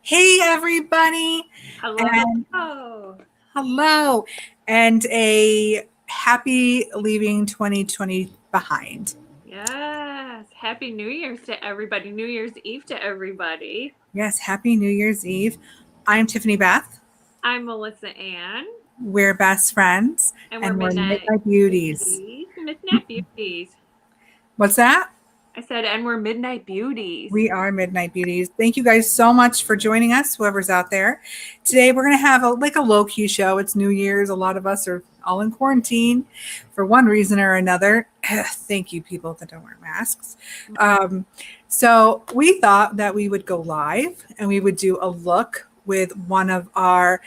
Hey, everybody, Hello. and Oh, hello, and a happy leaving 2020 behind. yes. Happy New Year's to everybody. New Year's Eve to everybody. Yes, happy New Year's Eve. I'm Tiffany Beth. I'm Melissa Ann, We're best friends, and we're and we're Midnight Midnight Beauties. Beauties. Midnight Beauties. What's that? I said, and we're Midnight Beauties. We are Midnight Beauties. Thank you guys so much for joining us, whoever's out there. Today we're going to have a low-key show. It's New Year's. A lot of us are all in quarantine for one reason or another. Thank you, people that don't wear masks. So we thought that we would go live and we would do a look with one of our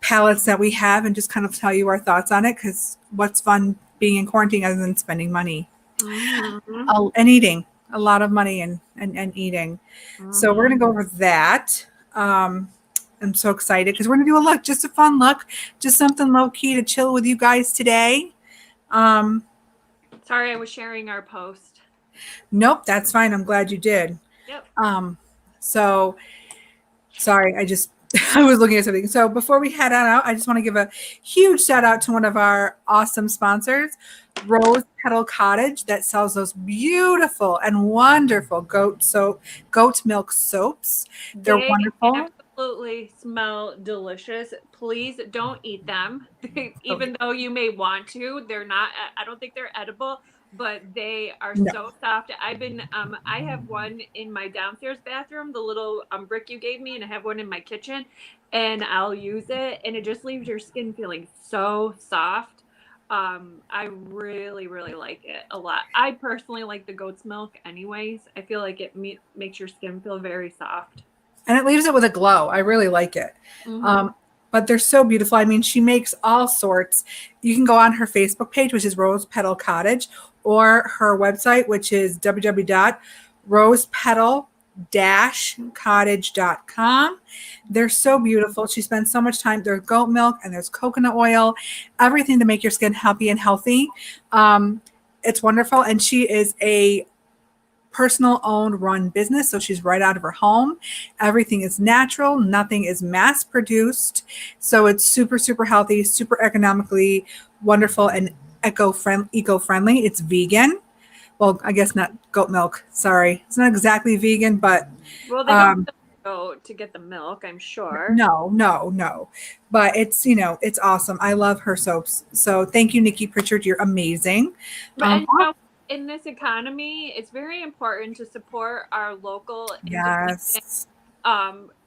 palettes that we have and just kind of tell you our thoughts on it, because what's fun being in quarantine other than spending money Mm-hmm. and eating a lot of money and eating. So we're going to go over that. I'm so excited because we're going to do a look, just a fun look, just something low key to chill with you guys today. Sorry, I was sharing our post. Nope, that's fine. I'm glad you did. Yep. So sorry, I was looking at something. So before we head on out, I just want to give a huge shout out to one of our awesome sponsors, Rose Petal Cottage, that sells those beautiful and wonderful goat milk soaps. They're They wonderful. absolutely smell delicious. Please don't eat them. Oh, Even though you may want to, they're not, I don't think they're edible, but they are no. so soft. I have one in my downstairs bathroom, the little brick you gave me, and I have one in my kitchen, and I'll use it, and it just leaves your skin feeling so soft. I really, really like it a lot. I personally like the goat's milk anyways. I feel like it makes your skin feel very soft. And it leaves it with a glow. I really like it. Mm-hmm. But they're so beautiful. I mean, she makes all sorts. You can go on her Facebook page, which is Rose Petal Cottage, or her website, which is www.rosepetal-cottage.com. They're so beautiful. She spends so much time. There's goat milk and there's coconut oil, everything to make your skin happy and healthy. It's wonderful. And she is a personal owned run business, so she's right out of her home. Everything is natural, nothing is mass produced, so it's super healthy, super economically wonderful, and eco-friendly. It's vegan. Well, I guess not goat milk, sorry, it's not exactly vegan, but Well, they don't milk the goat to get the milk, I'm sure. no, but it's awesome. I love her soaps, so thank you, Nikki Pritchard, you're amazing. But and you know, in this economy, it's very important to support our local independent Yes.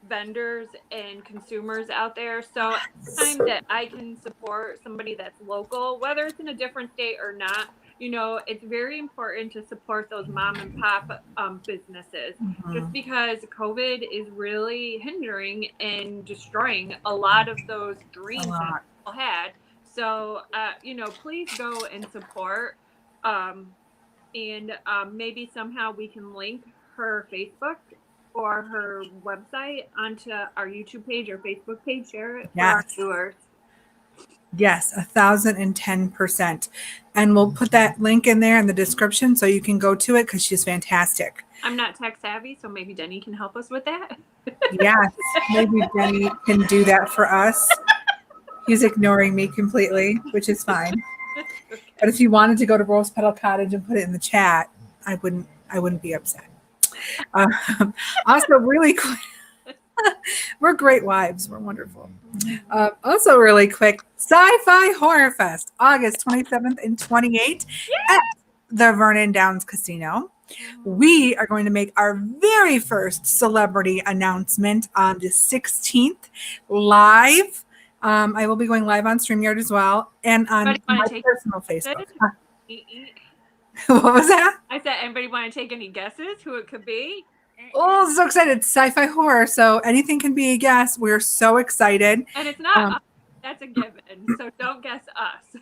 vendors and consumers out there. So anytime that I can support somebody that's local, whether it's in a different state or not, it's very important to support those mom and pop businesses, just because COVID is really hindering and destroying a lot of those dreams that people had. So, please go and support. And maybe somehow we can link her Facebook or her website onto our YouTube page or Facebook page, share it for our viewers. Yes, 1,010%. And we'll put that link in there in the description so you can go to it, because she's fantastic. I'm not tech savvy, so maybe Denny can help us with that. Yes, maybe Denny can do that for us. He's ignoring me completely, which is fine. But if you wanted to go to Rose Petal Cottage and put it in the chat, I wouldn't be upset. Also, really quick. We're great wives. We're wonderful. Also, really quick, Sci-Fi Horror Fest, August 27th and 28th at the Vernon Downs Casino. We are going to make our very first celebrity announcement on the 16th live. I will be going live on StreamYard as well, and on my personal Facebook. What was that? I said, anybody want to take any guesses who it could be? Oh, so excited. It's sci-fi horror, so anything can be a guess. We're so excited. And it's not us. That's a given, so don't guess us.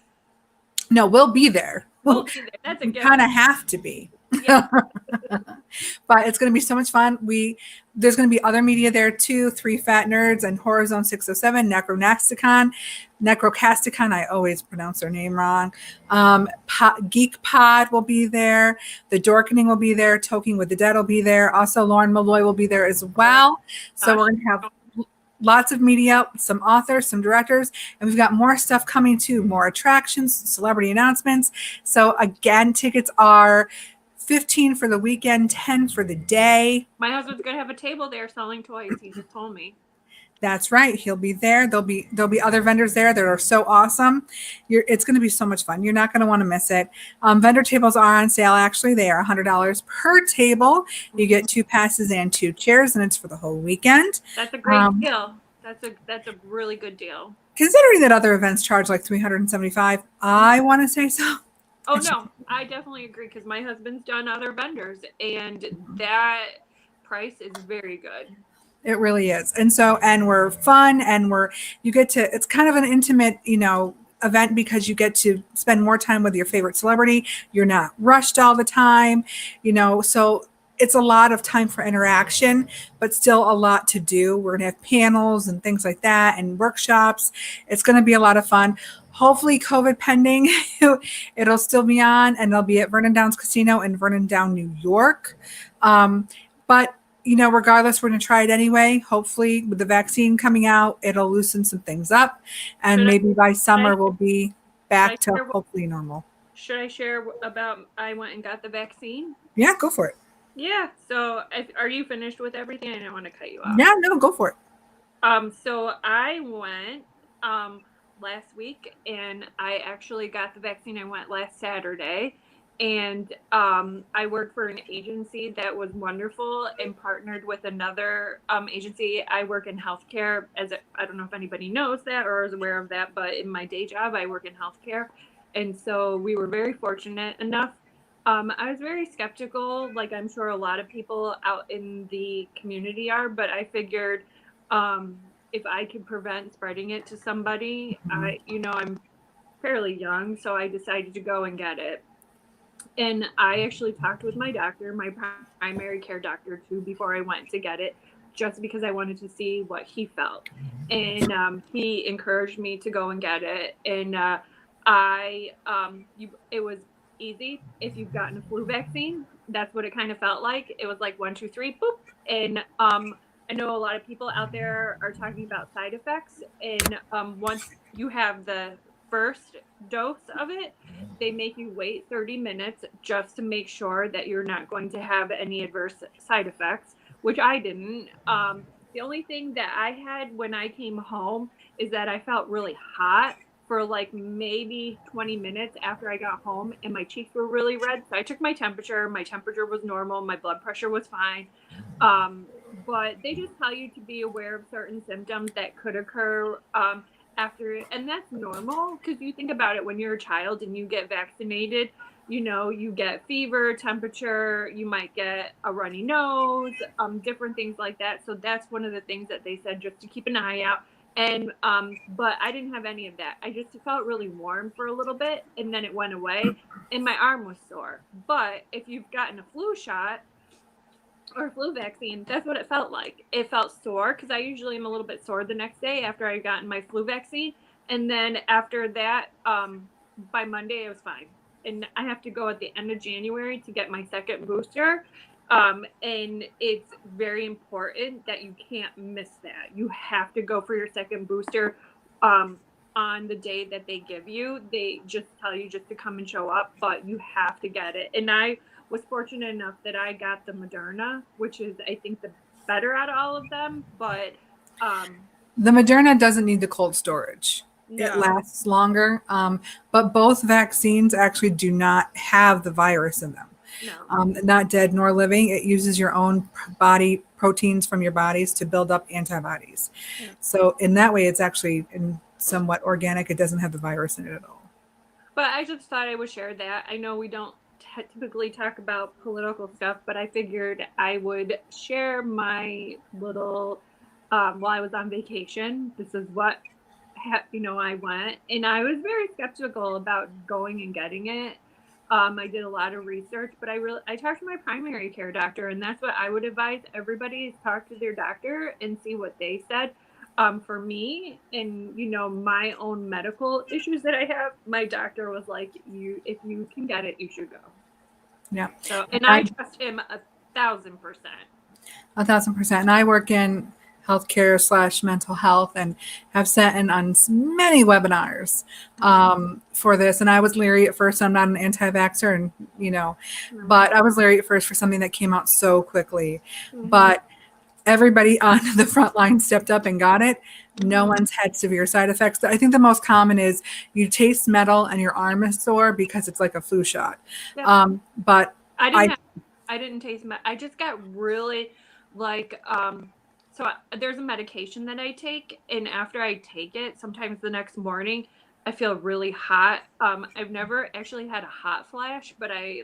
No, we'll be there. We'll be there. That's a given. Kind of have to be. Yeah. But it's going to be so much fun. There's going to be other media there too. Three Fat Nerds and Horror Zone 607, Necrocasticon. I always pronounce their name wrong. Geek Pod will be there. The Dorkening will be there. Toking with the Dead will be there. Also, Lauren Malloy will be there as well. So we're going to have lots of media, some authors, some directors, and we've got more stuff coming too. More attractions, celebrity announcements. So again, tickets are $15 for the weekend, $10 for the day. My husband's gonna have a table there selling toys. He just told me. That's right. He'll be there. There'll be other vendors there that are so awesome. It's going to be so much fun. You're not going to want to miss it. Vendor tables are on sale. Actually, they are $100 per table. You get 2 passes and 2 chairs, and it's for the whole weekend. That's a great deal. That's a really good deal. Considering that other events charge like $375, I want to say so. Oh no, I definitely agree because my husband's done other vendors, and that price is very good. It really is. And we're fun, and it's kind of an intimate, event because you get to spend more time with your favorite celebrity. You're not rushed all the time, so it's a lot of time for interaction, but still a lot to do. We're going to have panels and things like that and workshops. It's going to be a lot of fun. Hopefully COVID pending, it'll still be on, and they'll be at Vernon Downs Casino in Vernon Down, New York. But regardless, we're going to try it anyway. Hopefully, with the vaccine coming out, it'll loosen some things up. And maybe by summer, we'll be back to hopefully normal. Should I share about I went and got the vaccine? Yeah, go for it. Yeah. So are you finished with everything? I don't want to cut you off. Yeah, no, go for it. So I went last week, and I actually got the vaccine. I went last Saturday. And I worked for an agency that was wonderful and partnered with another agency. I work in healthcare. I don't know if anybody knows that or is aware of that, but in my day job, I work in healthcare. And so we were very fortunate enough. I was very skeptical, like I'm sure a lot of people out in the community are, but I figured if I could prevent spreading it to somebody, I'm fairly young, so I decided to go and get it. And I actually talked with my doctor, my primary care doctor too, before I went to get it, just because I wanted to see what he felt. And he encouraged me to go and get it. And it was easy. If you've gotten a flu vaccine, that's what it kind of felt like. It was like 1, 2, 3, boop. And I know a lot of people out there are talking about side effects. And once you have the first dose of it, they make you wait 30 minutes just to make sure that you're not going to have any adverse side effects, which I didn't. The only thing that I had when I came home is that I felt really hot for like maybe 20 minutes after I got home, and my cheeks were really red. So I took my temperature. My temperature was normal. My blood pressure was fine. But they just tell you to be aware of certain symptoms that could occur after, and that's normal because you think about it, when you're a child and you get vaccinated, you get fever, temperature, you might get a runny nose, different things like that. So that's one of the things that they said, just to keep an eye out. And but I didn't have any of that. I just felt really warm for a little bit, and then it went away, and my arm was sore. But if you've gotten a flu shot or flu vaccine, that's what it felt like. It felt sore because I usually am a little bit sore the next day after I've gotten my flu vaccine. And then after that, by Monday, it was fine. And I have to go at the end of January to get my second booster. And it's very important that you can't miss that. You have to go for your second booster on the day that they give you. They just tell you just to come and show up, but you have to get it. And I was fortunate enough that I got the Moderna, which is, I think, the better out of all of them. But the Moderna doesn't need the cold storage. No. It lasts longer. But both vaccines actually do not have the virus in them. No. Not dead nor living. It uses your own body proteins from your bodies to build up antibodies. Yeah. So in that way, it's actually somewhat organic. It doesn't have the virus in it at all. But I just thought I would share that. I know we don't typically talk about political stuff, but I figured I would share my little, while I was on vacation, this is what, I went, and I was very skeptical about going and getting it. I did a lot of research, but I talked to my primary care doctor, and that's what I would advise everybody is talk to their doctor and see what they said. For me and my own medical issues that I have, my doctor was like, if you can get it, you should go. Yeah. So, and I trust him 1,000%. 1,000%. And I work in healthcare / mental health and have sat in on many webinars for this. And I was leery at first. I'm not an anti-vaxxer, and but I was leery at first for something that came out so quickly. But everybody on the front line stepped up and got it. No one's had severe side effects. I think the most common is you taste metal and your arm is sore because it's like a flu shot. Yeah. But I didn't taste metal. I just got really there's a medication that I take, and after I take it, sometimes the next morning I feel really hot. I've never actually had a hot flash, but I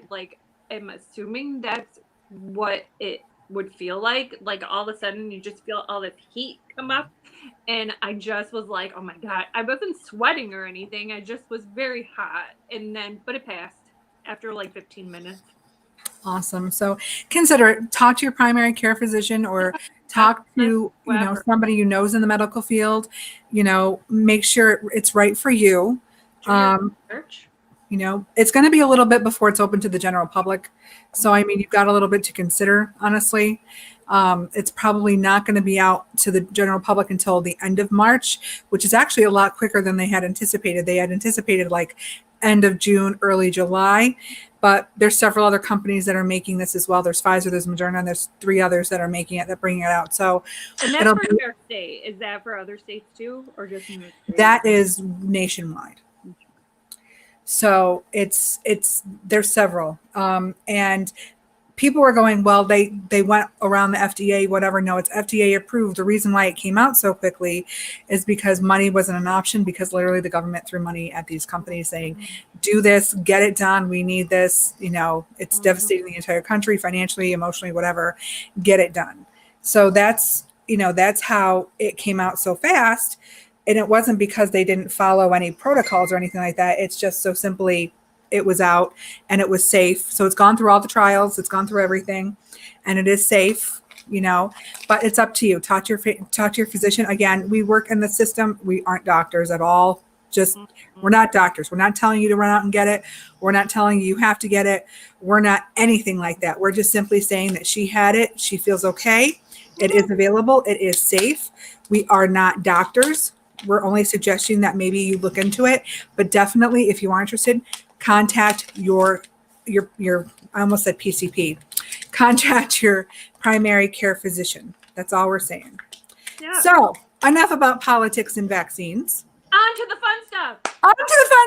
am assuming that's what it would feel like all of a sudden you just feel all this heat come up, and I just was like, oh my God, I wasn't sweating or anything, I just was very hot, but it passed after 15 minutes. Awesome. So consider it. Talk to your primary care physician or talk to somebody you knows in the medical field. Make sure it's right for you. It's going to be a little bit before it's open to the general public. So, I mean, you've got a little bit to consider, honestly. It's probably not going to be out to the general public until the end of March, which is actually a lot quicker than they had anticipated. They had anticipated end of June, early July, but there's several other companies that are making this as well. There's Pfizer, there's Moderna, and there's 3 others that are making it, that bringing it out. So, and that's for your state. Is that for other states too, or just New York State? That is nationwide. So there's several, and people were going, well, they went around the FDA, whatever. No, it's FDA approved. The reason why it came out so quickly is because money wasn't an option, because literally the government threw money at these companies saying, do this, get it done. We need this. It's devastating the entire country, financially, emotionally, whatever, get it done. So that's how it came out so fast. And it wasn't because they didn't follow any protocols or anything like that. It's just so simply it was out and it was safe. So it's gone through all the trials. It's gone through everything, and it is safe, but it's up to you. Talk to your physician. Again, we work in the system. We aren't doctors at all. We're not doctors. We're not telling you to run out and get it. We're not telling you have to get it. We're not anything like that. We're just simply saying that she had it. She feels okay. It is available. It is safe. We are not doctors. We're only suggesting that maybe you look into it, but definitely if you are interested, contact your I almost said PCP. Contact your primary care physician. That's all we're saying. Yeah. So enough about politics and vaccines. On to the fun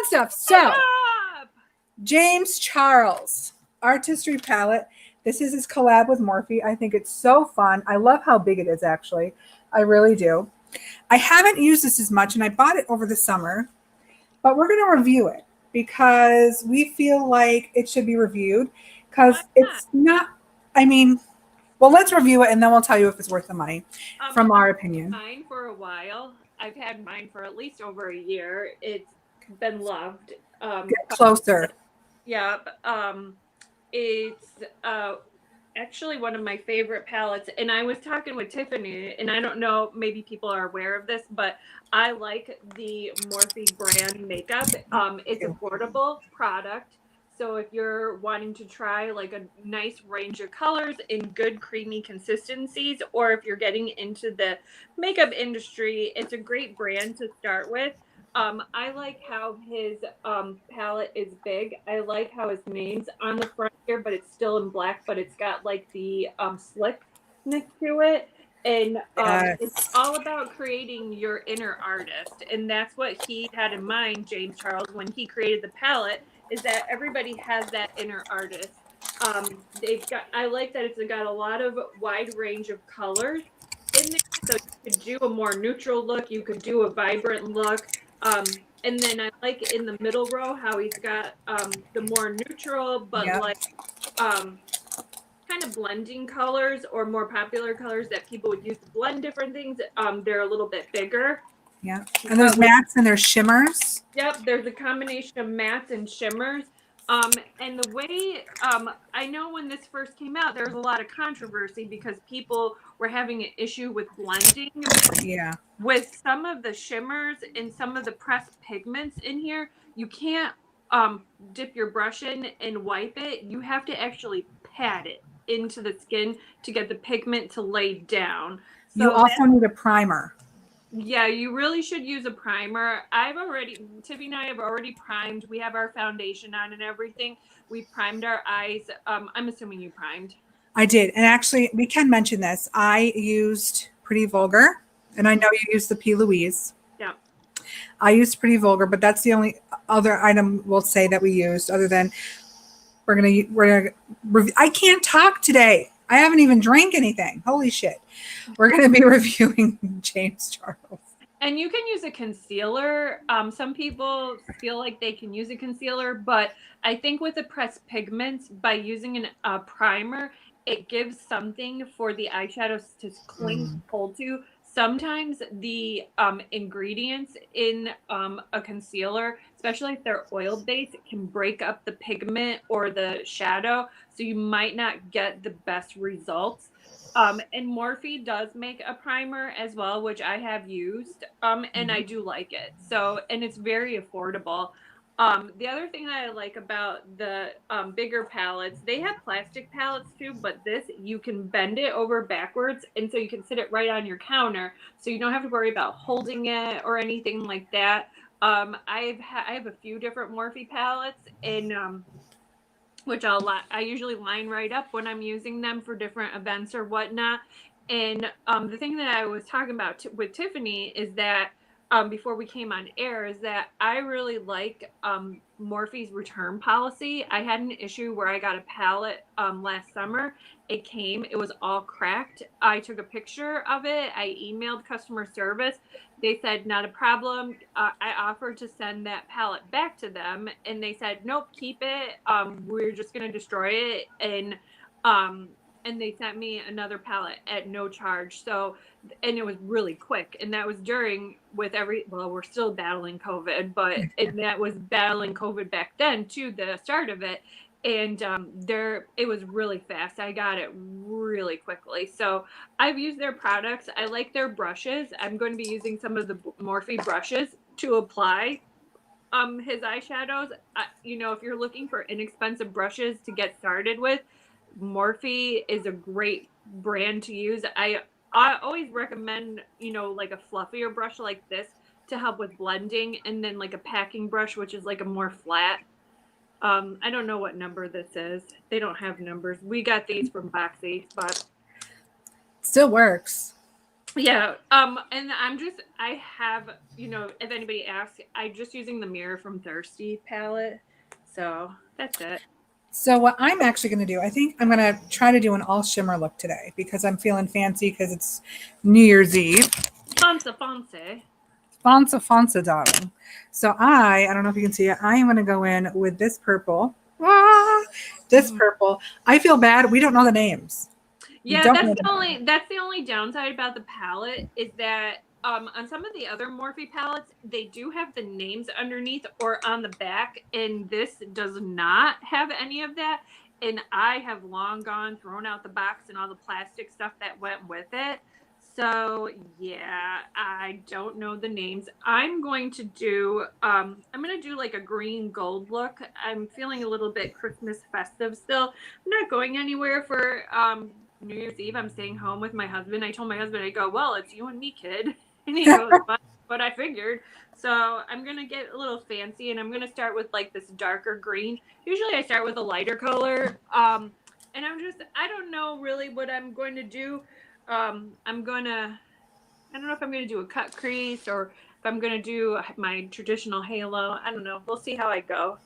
stuff. So James Charles Artistry Pallet. This is his collab with Morphe. I think it's so fun. I love how big it is, actually. I really do. I haven't used this as much, and I bought it over the summer, but we're going to review it because we feel like it should be reviewed because it's not, let's review it and then we'll tell you if it's worth the money from our opinion. Mine for a while. I've had mine for at least over a year. It's been loved. Get closer. Yeah. It's actually one of my favorite palettes, and I was talking with Tiffany, and I don't know, maybe people are aware of this, but I like the Morphe brand makeup. It's a affordable product, so if you're wanting to try a nice range of colors in good creamy consistencies, or if you're getting into the makeup industry, it's a great brand to start with. I like how his palette is big. I like how his name's on the front here, but it's still in black, but it's got the slickness to it. And it's all about creating your inner artist. And that's what he had in mind, James Charles, when he created the palette, is that everybody has that inner artist. I like that it's got a lot of wide range of colors in there. So you could do a more neutral look. You could do a vibrant look. And then I like in the middle row how he's got the more neutral, but kind of blending colors or more popular colors that people would use to blend different things. They're a little bit bigger. Yeah. And there's mattes and there's shimmers. Yep. There's a combination of mattes and shimmers. And the way I know when this first came out, there was a lot of controversy because people were having an issue with blending Yeah. with some of the shimmers and some of the pressed pigments in here. You can't dip your brush in and wipe it. You have to actually pat it into the skin to get the pigment to lay down. You So also need a primer. yeah, you really should use a primer. Tiffany and I have already primed. We have our foundation on and everything. We primed our eyes. I'm assuming you primed. I did. And actually, we can mention this. I used Pretty Vulgar, and I know you used the P. Louise. Yeah. I used Pretty Vulgar, but that's the only other item we'll say that we used, other than I can't talk today. I haven't even drank anything. Holy shit. We're going to be reviewing James Charles. And you can use a concealer. Some people feel like they can use a concealer, but I think with the pressed pigments, by using a primer, it gives something for the eyeshadows to cling hold to. Sometimes the ingredients in a concealer, especially if they're oil-based, can break up the pigment or the shadow, so you might not get the best results. And Morphe does make a primer as well, which I have used, and I do like it. So, and it's very affordable. The other thing that I like about the bigger palettes, they have plastic palettes too, but this, you can bend it over backwards, and so you can sit it right on your counter, so you don't have to worry about holding it or anything like that. I have a few different Morphe palettes, and which I usually line right up when I'm using them for different events or whatnot. And the thing that I was talking about with Tiffany is that before we came on air is that I really like Morphe's return policy. I had an issue where I got a palette last summer. It was all cracked. I took a picture of it. I emailed customer service. They said, not a problem. I offered to send that palette back to them, and they said, nope, keep it. We're just going to destroy it. And they sent me another palette at no charge. So, and it was really quick. And that was we're still battling COVID, but that was battling COVID back then too, the start of it. And it was really fast. I got it really quickly. So I've used their products. I like their brushes. I'm going to be using some of the Morphe brushes to apply his eyeshadows. If you're looking for inexpensive brushes to get started with, Morphe is a great brand to use. I always recommend, like a fluffier brush like this to help with blending, and then like a packing brush, which is like a more flat. I don't know what number this is. They don't have numbers. We got these from Boxy, but Still works. yeah. And I have, if anybody asks, I'm just using the Mirror from Thirsty palette. So that's it. So what I'm actually going to do, I think I'm going to try to do an all shimmer look today because I'm feeling fancy because it's New Year's Eve. Fancy. Fonsa, darling. So I don't know if you can see it. I am going to go in with this purple. This purple. I feel bad. We don't know the names. Yeah, that's the only downside about the palette is that on some of the other Morphe palettes, they do have the names underneath or on the back, and this does not have any of that. And I have long gone, thrown out the box and all the plastic stuff that went with it. So yeah, I don't know the names. I'm going to do like a green gold look. I'm feeling a little bit Christmas festive still. I'm not going anywhere for New Year's Eve. I'm staying home with my husband. I told my husband, I go, well, it's you and me, kid. And he goes, what I figured. So I'm going to get a little fancy, and I'm going to start with like this darker green. Usually I start with a lighter color. And I don't know really what I'm going to do. I don't know if I'm going to do a cut crease or if I'm going to do my traditional halo. I don't know. We'll see how I go.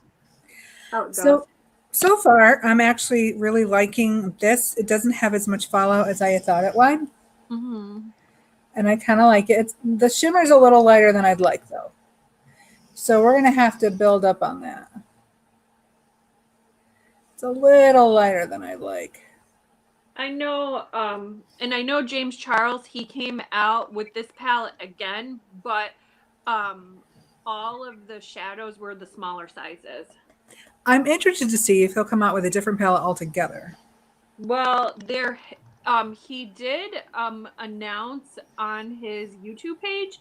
How it goes. So far, I'm actually really liking this. It doesn't have as much follow as I had thought it would. Mm-hmm. And I kind of like it. The shimmer's a little lighter than I'd like, though. So we're going to have to build up on that. It's a little lighter than I'd like. I know, and I know James Charles, he came out with this palette again, but all of the shadows were the smaller sizes. I'm interested to see if he'll come out with a different palette altogether. Well, he did announce on his YouTube page,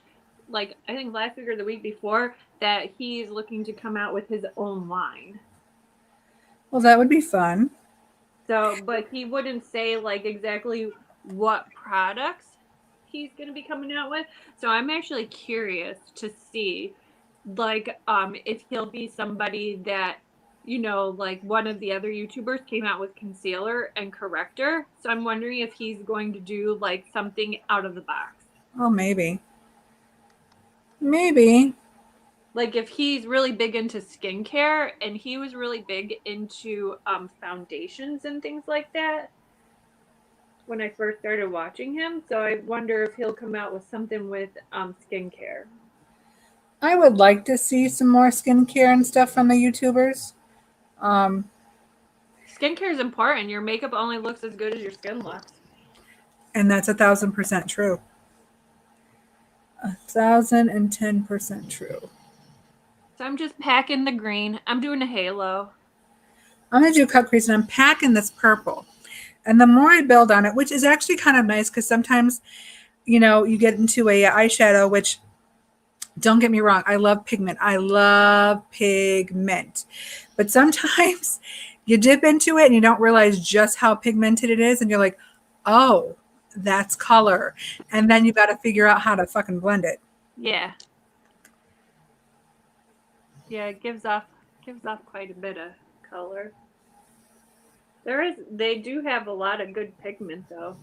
like I think last week or the week before, that he's looking to come out with his own line. Well, that would be fun. So, but he wouldn't say like exactly what products he's going to be coming out with. So I'm actually curious to see like if he'll be somebody that, you know, like one of the other YouTubers came out with concealer and corrector. So I'm wondering if he's going to do like something out of the box. Oh, maybe. Maybe. Like if he's really big into skincare and he was really big into foundations and things like that when I first started watching him. So I wonder if he'll come out with something with skincare. I would like to see some more skincare and stuff from the YouTubers. Skincare is important. Your makeup only looks as good as your skin looks. And that's 1,000% true. 1,010% true. So I'm just packing the green. I'm doing a halo. I'm going to do cut crease, and I'm packing this purple. And the more I build on it, which is actually kind of nice because sometimes, you know, you get into a eyeshadow, which, don't get me wrong, I love pigment. I love pigment. But sometimes you dip into it and you don't realize just how pigmented it is. And you're like, oh, that's color. And then you got to figure out how to fucking blend it. Yeah. Yeah, it gives off quite a bit of color. They do have a lot of good pigment though.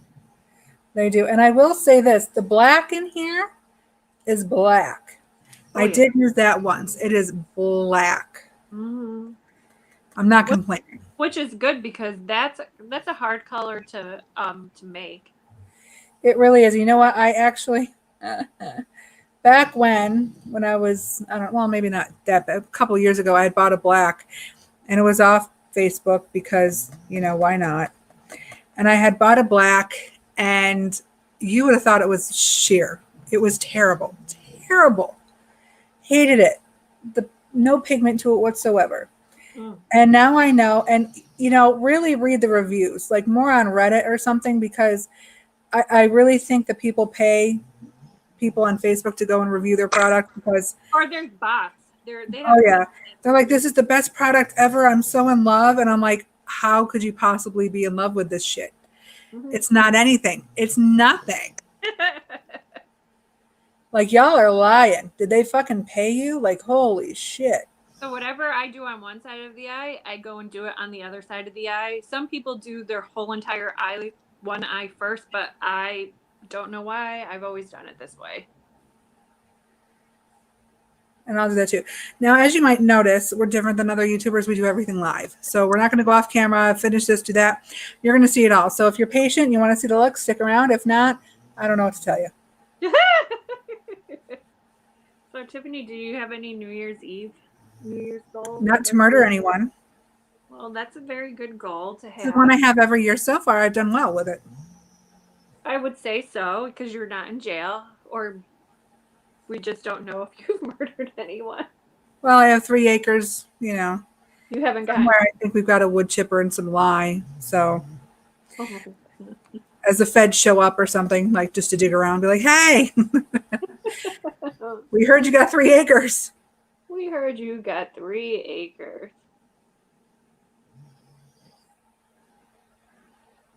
They do. And I will say this, the black in here is black. Oh, I yeah. did use that once. It is black. Mm-hmm. I'm not complaining. Which is good because that's a hard color to make. It really is. You know what? I actually back when I was, I don't, well, maybe not that, but a couple of years ago, I had bought a black, and it was off Facebook because, you know, why not? And I had bought a black, and you would have thought it was sheer. It was terrible, terrible. Hated it. No pigment to it whatsoever. Mm. And now I know, and you know, really read the reviews, like more on Reddit or something, because I really think that people pay people on Facebook to go and review their product because, or there's bots. Oh yeah, they're like, this is the best product ever. I'm so in love, and I'm like, how could you possibly be in love with this shit? Mm-hmm. It's not anything. It's nothing. Like, y'all are lying. Did they fucking pay you? Like, holy shit. So whatever I do on one side of the eye, I go and do it on the other side of the eye. Some people do their whole entire eye, one eye first, but I don't know why. I've always done it this way. And I'll do that too. Now, as you might notice, we're different than other YouTubers. We do everything live. So we're not going to go off camera, finish this, do that. You're going to see it all. So if you're patient and you want to see the look, stick around. If not, I don't know what to tell you. So Tiffany, do you have any New Year's goal? Not to murder anyone. Well, that's a very good goal to have. It's the one I have every year so far. I've done well with it. I would say so, because you're not in jail, or we just don't know if you've murdered anyone. Well, I have 3 acres, you know. You haven't got somewhere. I think we've got a wood chipper and some lye. So as the feds show up or something, like just to dig around, be like, hey, we heard you got 3 acres. We heard you got 3 acres.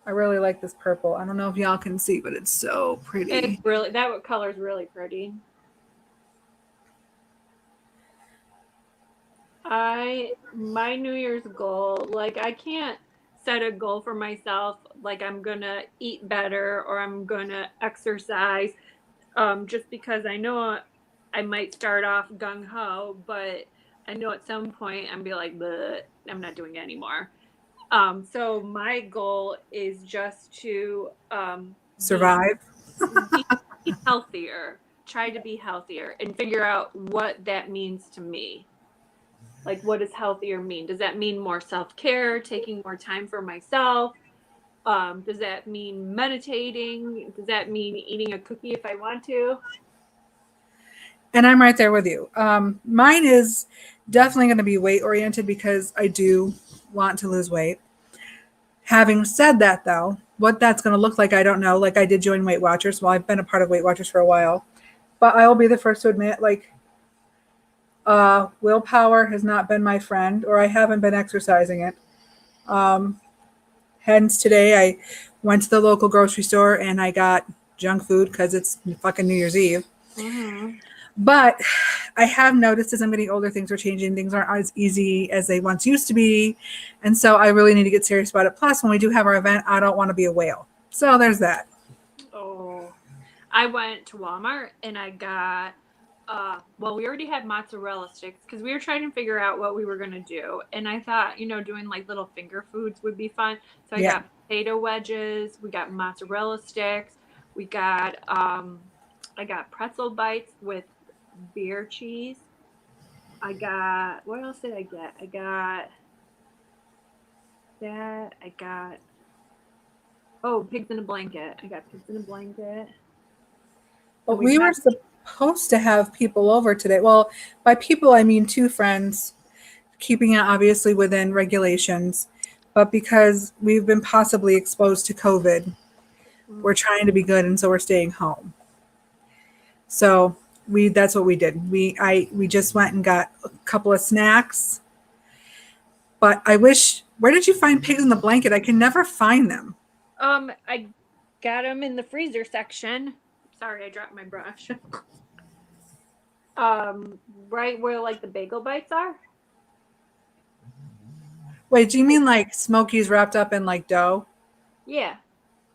I really like this purple. I don't know if y'all can see, but it's so pretty. It's really, that color is really pretty. My New Year's goal, like I can't set a goal for myself, like I'm gonna eat better or I'm gonna exercise, just because I know I might start off gung-ho, but I know at some point I'm be like, I'm not doing it anymore. So my goal is just to survive, be healthier, try to be healthier and figure out what that means to me. Like, what does healthier mean? Does that mean more self-care, taking more time for myself? Does that mean meditating? Does that mean eating a cookie if I want to? And I'm right there with you. Mine is Definitely going to be weight oriented because I do want to lose weight. Having said that, though, what that's going to look like, I don't know. Like, I did join Weight Watchers. Well, I've been a part of Weight Watchers for a while. But I will be the first to admit, like, willpower has not been my friend, or I haven't been exercising it. Hence, today I went to the local grocery store and I got junk food because it's fucking New Year's Eve. Mm-hmm. But I have noticed as I'm getting older, things are changing. Things aren't as easy as they once used to be. And so I really need to get serious about it. Plus, when we do have our event, I don't want to be a whale. So there's that. Oh, I went to Walmart and I got, well, we already had mozzarella sticks because we were trying to figure out what we were going to do. And I thought, doing like little finger foods would be fun. So I got potato wedges. We got mozzarella sticks. We got, I got pretzel bites with beer cheese. I got, what else did I get? I got that. I got, oh, pigs in a blanket. I got pigs in a blanket. Well, we were supposed to have people over today. Well, by people, I mean 2 friends, keeping it obviously within regulations. But because we've been possibly exposed to COVID, we're trying to be good, and so we're staying home. So that's what we did. We just went and got a couple of snacks. But I wish, where did you find pigs in the blanket? I can never find them. I got them in the freezer section. Sorry, I dropped my brush. Right where like the bagel bites are. Wait, do you mean like Smokies wrapped up in like dough? Yeah.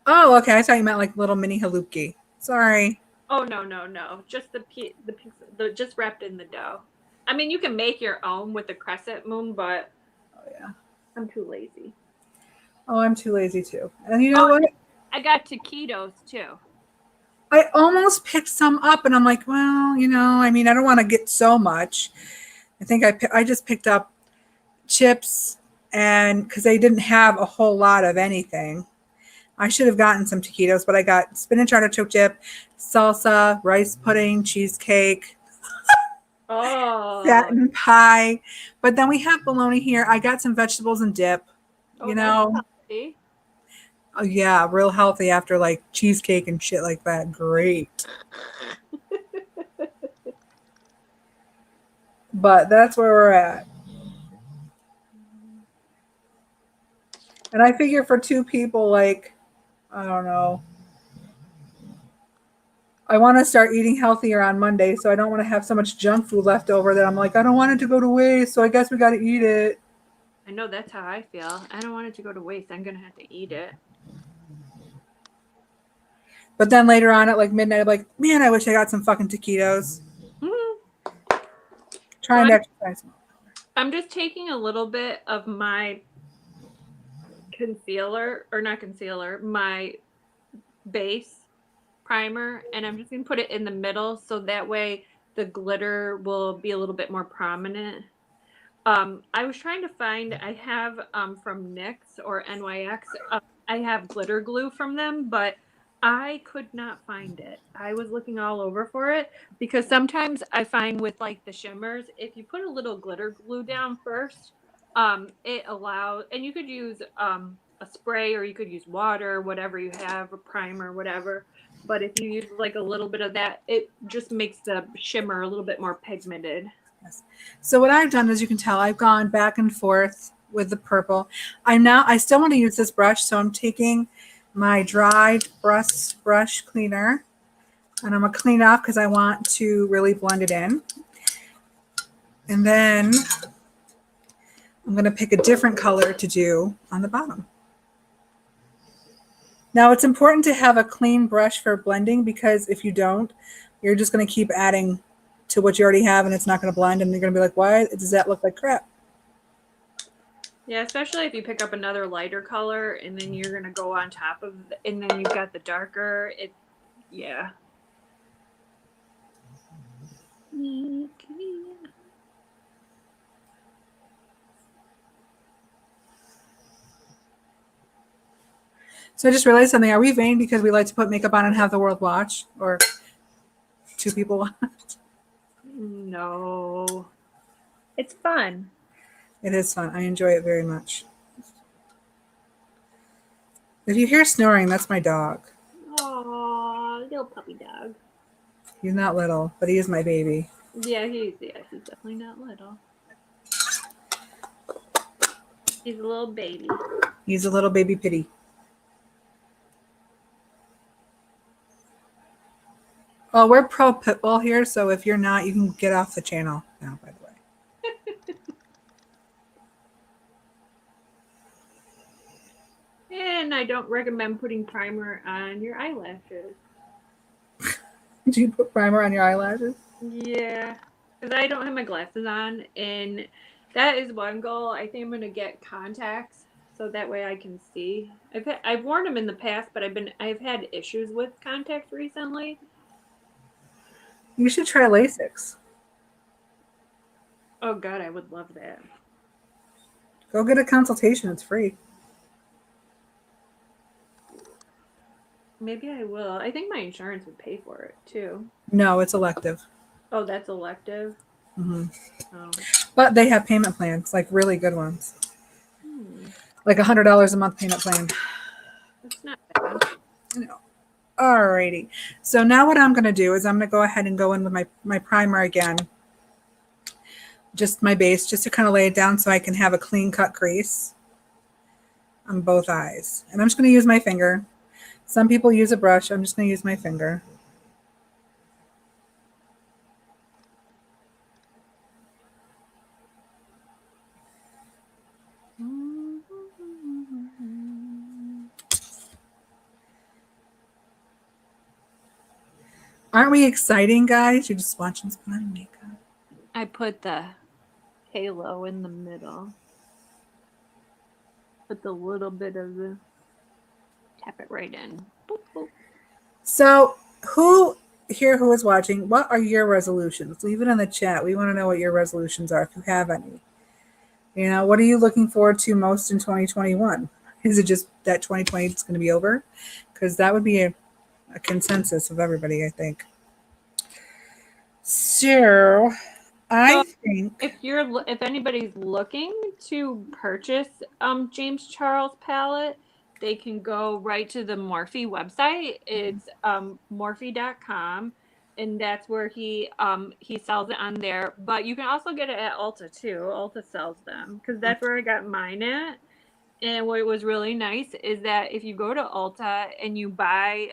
Oh, okay. I thought you meant like little mini haluki. Sorry. Oh no. Just the just wrapped in the dough. I mean, you can make your own with the crescent moon, but I'm too lazy. Oh, I'm too lazy too. And you know what? I got taquitos too. I almost picked some up, and I'm like, well, I mean, I don't want to get so much. I think I just picked up chips, and because they didn't have a whole lot of anything. I should have gotten some taquitos, but I got spinach artichoke dip, salsa, rice pudding, cheesecake, satin pie. But then we have bologna here. I got some vegetables and dip. Healthy. Oh yeah, real healthy after like cheesecake and shit like that. Great. But that's where we're at. And I figure for 2 people, like, I don't know. I want to start eating healthier on Monday, so I don't want to have so much junk food left over that I'm like, I don't want it to go to waste, so I guess we got to eat it. I know, that's how I feel. I don't want it to go to waste. I'm going to have to eat it. But then later on at like midnight, I'm like, man, I wish I got some fucking taquitos. Mm-hmm. Trying to exercise more. I'm just taking a little bit of my my base primer, and I'm just going to put it in the middle so that way the glitter will be a little bit more prominent. I was trying to find, I have from NYX or NYX, I have glitter glue from them, but I could not find it. I was looking all over for it because sometimes I find with like the shimmers, if you put a little glitter glue down first, it allows, and you could use a spray or you could use water, whatever you have, a primer, whatever. But if you use like a little bit of that, it just makes the shimmer a little bit more pigmented. Yes. So what I've done, as you can tell, I've gone back and forth with the purple. I still want to use this brush, so I'm taking my dry brush cleaner, and I'm going to clean off because I want to really blend it in. And then I'm going to pick a different color to do on the bottom. Now, it's important to have a clean brush for blending because if you don't, you're just going to keep adding to what you already have and it's not going to blend, and you're going to be like, why does that look like crap? Yeah, especially if you pick up another lighter color and then you're going to go on top of and then you've got the darker. Yeah. So I just realized something. Are we vain because we like to put makeup on and have the world watch, or 2 people watch? No. It's fun. It is fun. I enjoy it very much. If you hear snoring, that's my dog. Aw, little puppy dog. He's not little, but he is my baby. Yeah, he's definitely not little. He's a little baby. He's a little baby pitty. Oh, we're pro pitbull here, so if you're not, you can get off the channel now, by the way. And I don't recommend putting primer on your eyelashes. Do you put primer on your eyelashes? Yeah, because I don't have my glasses on, and that is one goal. I think I'm gonna get contacts so that way I can see. I've worn them in the past, but I've had issues with contacts recently. You should try LASIK. Oh God, I would love that. Go get a consultation. It's free. Maybe I will. I think my insurance would pay for it too. No, it's elective. Oh, that's elective. Mm-hmm. Oh. But they have payment plans, like really good ones. Like $100 a month payment plan. That's not bad. No. Alrighty. So now what I'm going to do is I'm going to go ahead and go in with my primer again. Just my base, just to kind of lay it down so I can have a clean cut crease on both eyes. And I'm just going to use my finger. Some people use a brush. I'm just going to use my finger. Aren't we exciting, guys? You're just watching us put on makeup. I put the halo in the middle. Put the little bit of the, tap it right in. Boop, boop. So who is watching, what are your resolutions? Leave it in the chat. We want to know what your resolutions are, if you have any. You know, what are you looking forward to most in 2021? Is it just that 2020 is going to be over? Because that would be a consensus of everybody, I think. So I think if anybody's looking to purchase James Charles Palette, they can go right to the Morphe website. It's Morphe.com, and that's where he sells it on there. But you can also get it at Ulta too. Ulta sells them because that's where I got mine at. And what was really nice is that if you go to Ulta and you buy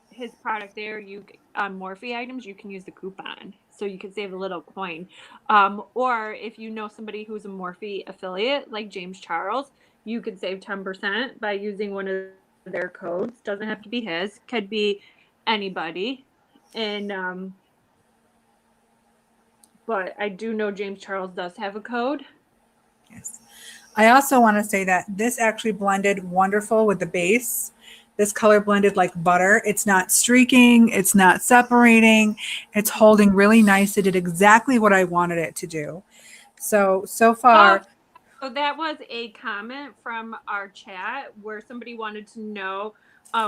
his product there, you on Morphe items, you can use the coupon, so you can save a little coin. Or if you know somebody who's a Morphe affiliate, like James Charles, you could save 10% by using one of their codes. Doesn't have to be his, could be anybody. And but I do know James Charles does have a code. Yes. I also want to say that this actually blended wonderful with the base. This color blended like butter. It's not streaking. It's not separating. It's holding really nice. It did exactly what I wanted it to do. So far. So that was a comment from our chat where somebody wanted to know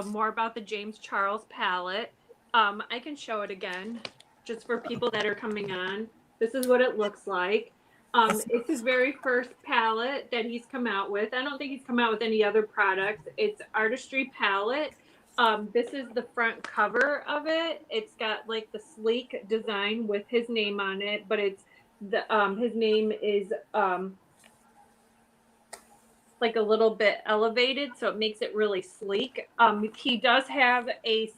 more about the James Charles palette. I can show it again just for people that are coming on. This is what it looks like. It's his very first palette that he's come out with. I don't think he's come out with any other products. It's Artistry Pallet. This is the front cover of it. It's got like the sleek design with his name on it, but it's the his name is like a little bit elevated, so it makes it really sleek. He does have he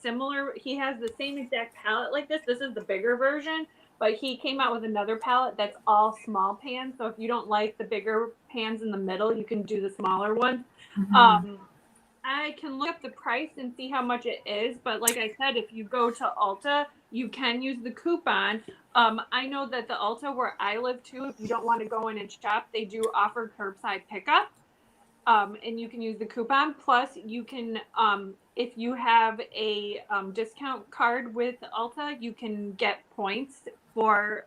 has the same exact palette like this. This is the bigger version, but he came out with another palette that's all small pans. So if you don't like the bigger pans in the middle, you can do the smaller ones. Mm-hmm. I can look up the price and see how much it is, but like I said, if you go to Ulta, you can use the coupon. I know that the Ulta where I live too, if you don't want to go in and shop, they do offer curbside pickup. And you can use the coupon. Plus, you can, if you have a discount card with Ulta, you can get points for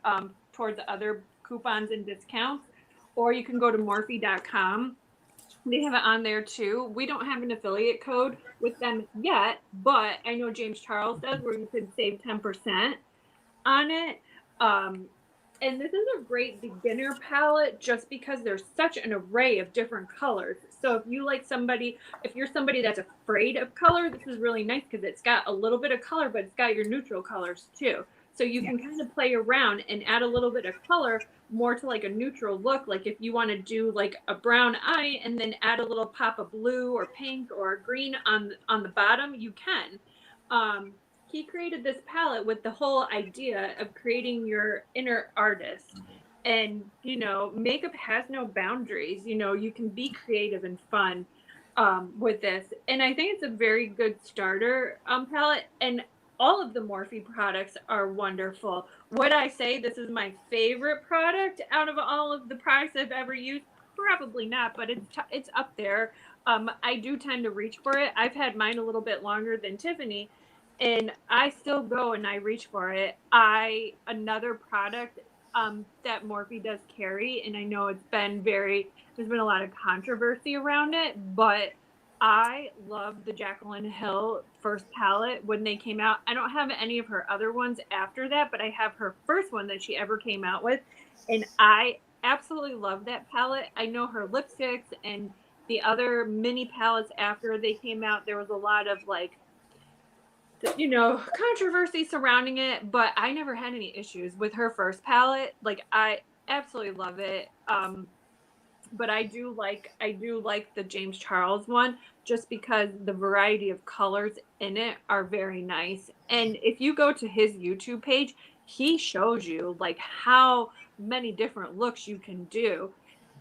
towards other coupons and discounts. Or you can go to Morphe.com. They have it on there too. We don't have an affiliate code with them yet, but I know James Charles does, where you could save 10% on it. And this is a great beginner palette just because there's such an array of different colors. So if you like somebody, if you're somebody that's afraid of color, this is really nice because it's got a little bit of color, but it's got your neutral colors too. So you can kind of play around and add a little bit of color more to like a neutral look. Like if you want to do like a brown eye and then add a little pop of blue or pink or green on the bottom, you can. He created this palette with the whole idea of creating your inner artist. And, makeup has no boundaries. You can be creative and fun with this. And I think it's a very good starter palette. And all of the Morphe products are wonderful. Would I say this is my favorite product out of all of the products I've ever used? Probably not, but it's up there. I do tend to reach for it. I've had mine a little bit longer than Tiffany, and I still go and I reach for it. Another product that Morphe does carry, and I know there's been a lot of controversy around it, but I love the Jaclyn Hill first palette when they came out. I don't have any of her other ones after that, but I have her first one that she ever came out with, and I absolutely love that palette. I know her lipsticks and the other mini palettes after they came out, there was a lot of controversy surrounding it, but I never had any issues with her first palette. Like I absolutely love it. But I do like the James Charles one just because the variety of colors in it are very nice. And if you go to his YouTube page, he shows you like how many different looks you can do.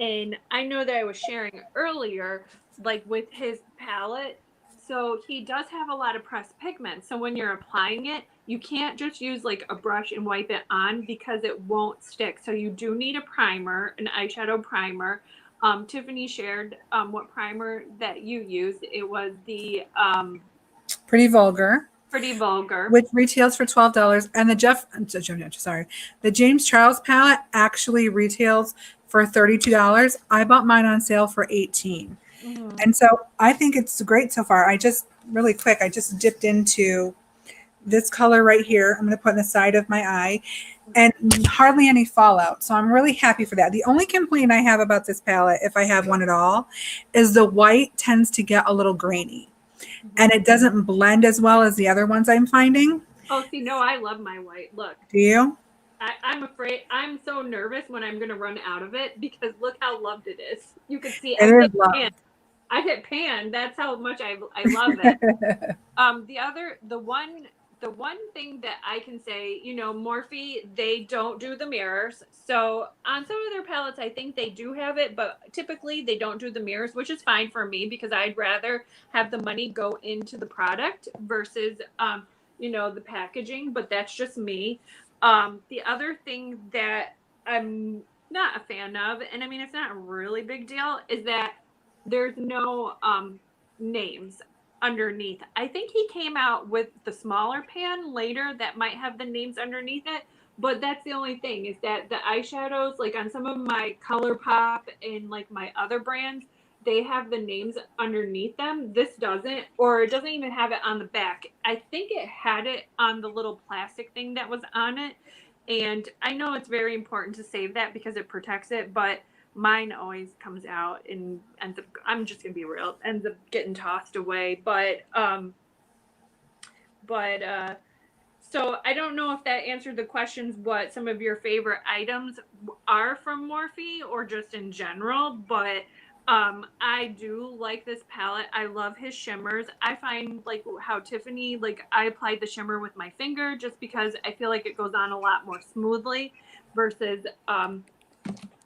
And I know that I was sharing earlier, like with his palette, so he does have a lot of pressed pigment. So when you're applying it, you can't just use like a brush and wipe it on because it won't stick. So you do need a primer, an eyeshadow primer. Tiffany shared what primer that you used. It was the Pretty Vulgar, Pretty Vulgar. which retails for $12, and the James Charles palette actually retails for $32. I bought mine on sale for $18. Mm-hmm. And so I think it's great so far. I just dipped into this color right here. I'm going to put in the side of my eye, and hardly any fallout. So I'm really happy for that. The only complaint I have about this palette, if I have one at all, is the white tends to get a little grainy, and it doesn't blend as well as the other ones I'm finding. Oh, see, no, I love my white. Look. Do you? I'm afraid. I'm so nervous when I'm going to run out of it because look how loved it is. You can see I hit pan. That's how much I love it. The one thing that I can say, Morphe, they don't do the mirrors. So on some of their palettes, I think they do have it, but typically they don't do the mirrors, which is fine for me because I'd rather have the money go into the product versus, the packaging, but that's just me. The other thing that I'm not a fan of, and I mean, it's not a really big deal, is that there's no names underneath. I think he came out with the smaller pan later that might have the names underneath it, but that's the only thing is that the eyeshadows, like on some of my ColourPop and like my other brands, they have the names underneath them. This doesn't, or it doesn't even have it on the back. I think it had it on the little plastic thing that was on it. And I know it's very important to save that because it protects it, but mine always comes out and ends up, I'm just gonna be real, ends up getting tossed away. But so I don't know if that answered the questions what some of your favorite items are from Morphe or just in general, but I do like this palette. I love his shimmers. I find like how Tiffany, like I applied the shimmer with my finger just because I feel like it goes on a lot more smoothly versus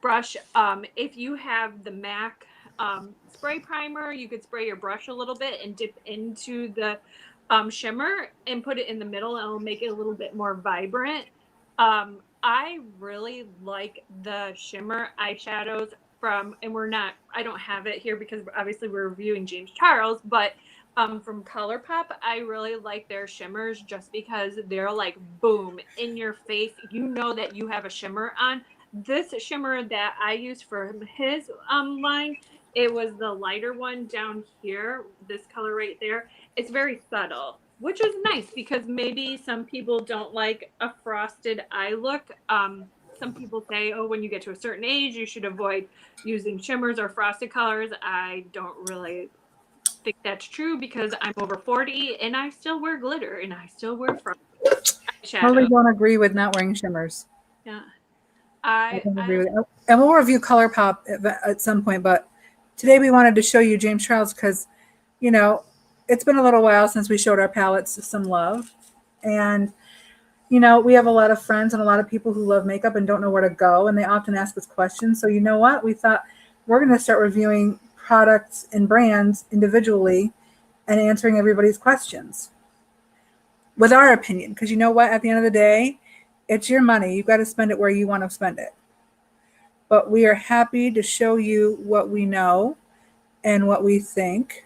brush. If you have the MAC spray primer, you could spray your brush a little bit and dip into the shimmer and put it in the middle, and it'll make it a little bit more vibrant. I really like the shimmer eyeshadows from, and I don't have it here because obviously we're reviewing James Charles, but from ColourPop, I really like their shimmers just because they're like, boom, in your face. You know that you have a shimmer on. This shimmer that I used for his line, it was the lighter one down here, this color right there. It's very subtle, which is nice because maybe some people don't like a frosted eye look. some people say, oh, when you get to a certain age, you should avoid using shimmers or frosted colors. I don't really think that's true because I'm over 40 and I still wear glitter and I still wear Totally eyeshadow. don't agree with not wearing shimmers. Yeah. I don't agree I with it. And we'll review ColourPop at some point, but today we wanted to show you James Charles because, you know, it's been a little while since we showed our palettes some love. And, you know, we have a lot of friends and a lot of people who love makeup and don't know where to go, and they often ask us questions. So you know what? We thought we're going to start reviewing products and brands individually and answering everybody's questions with our opinion. Because you know what? At the end of the day, it's your money. You've got to spend it where you want to spend it. But we are happy to show you what we know and what we think,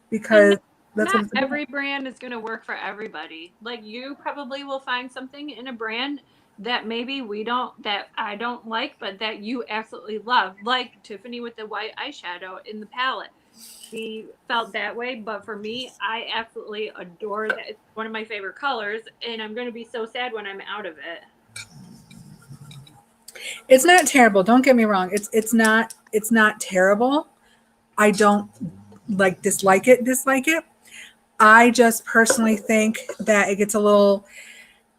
because that's what not it's about. every brand is going to work for everybody. Like you probably will find something in a brand that maybe that I don't like, but that you absolutely love. Like Tiffany with the white eyeshadow in the palette. She felt that way, but for me, I absolutely adore that. It's one of my favorite colors, and I'm going to be so sad when I'm out of it. It's not terrible. Don't get me wrong. It's not terrible. I don't dislike it. I just personally think that it gets a little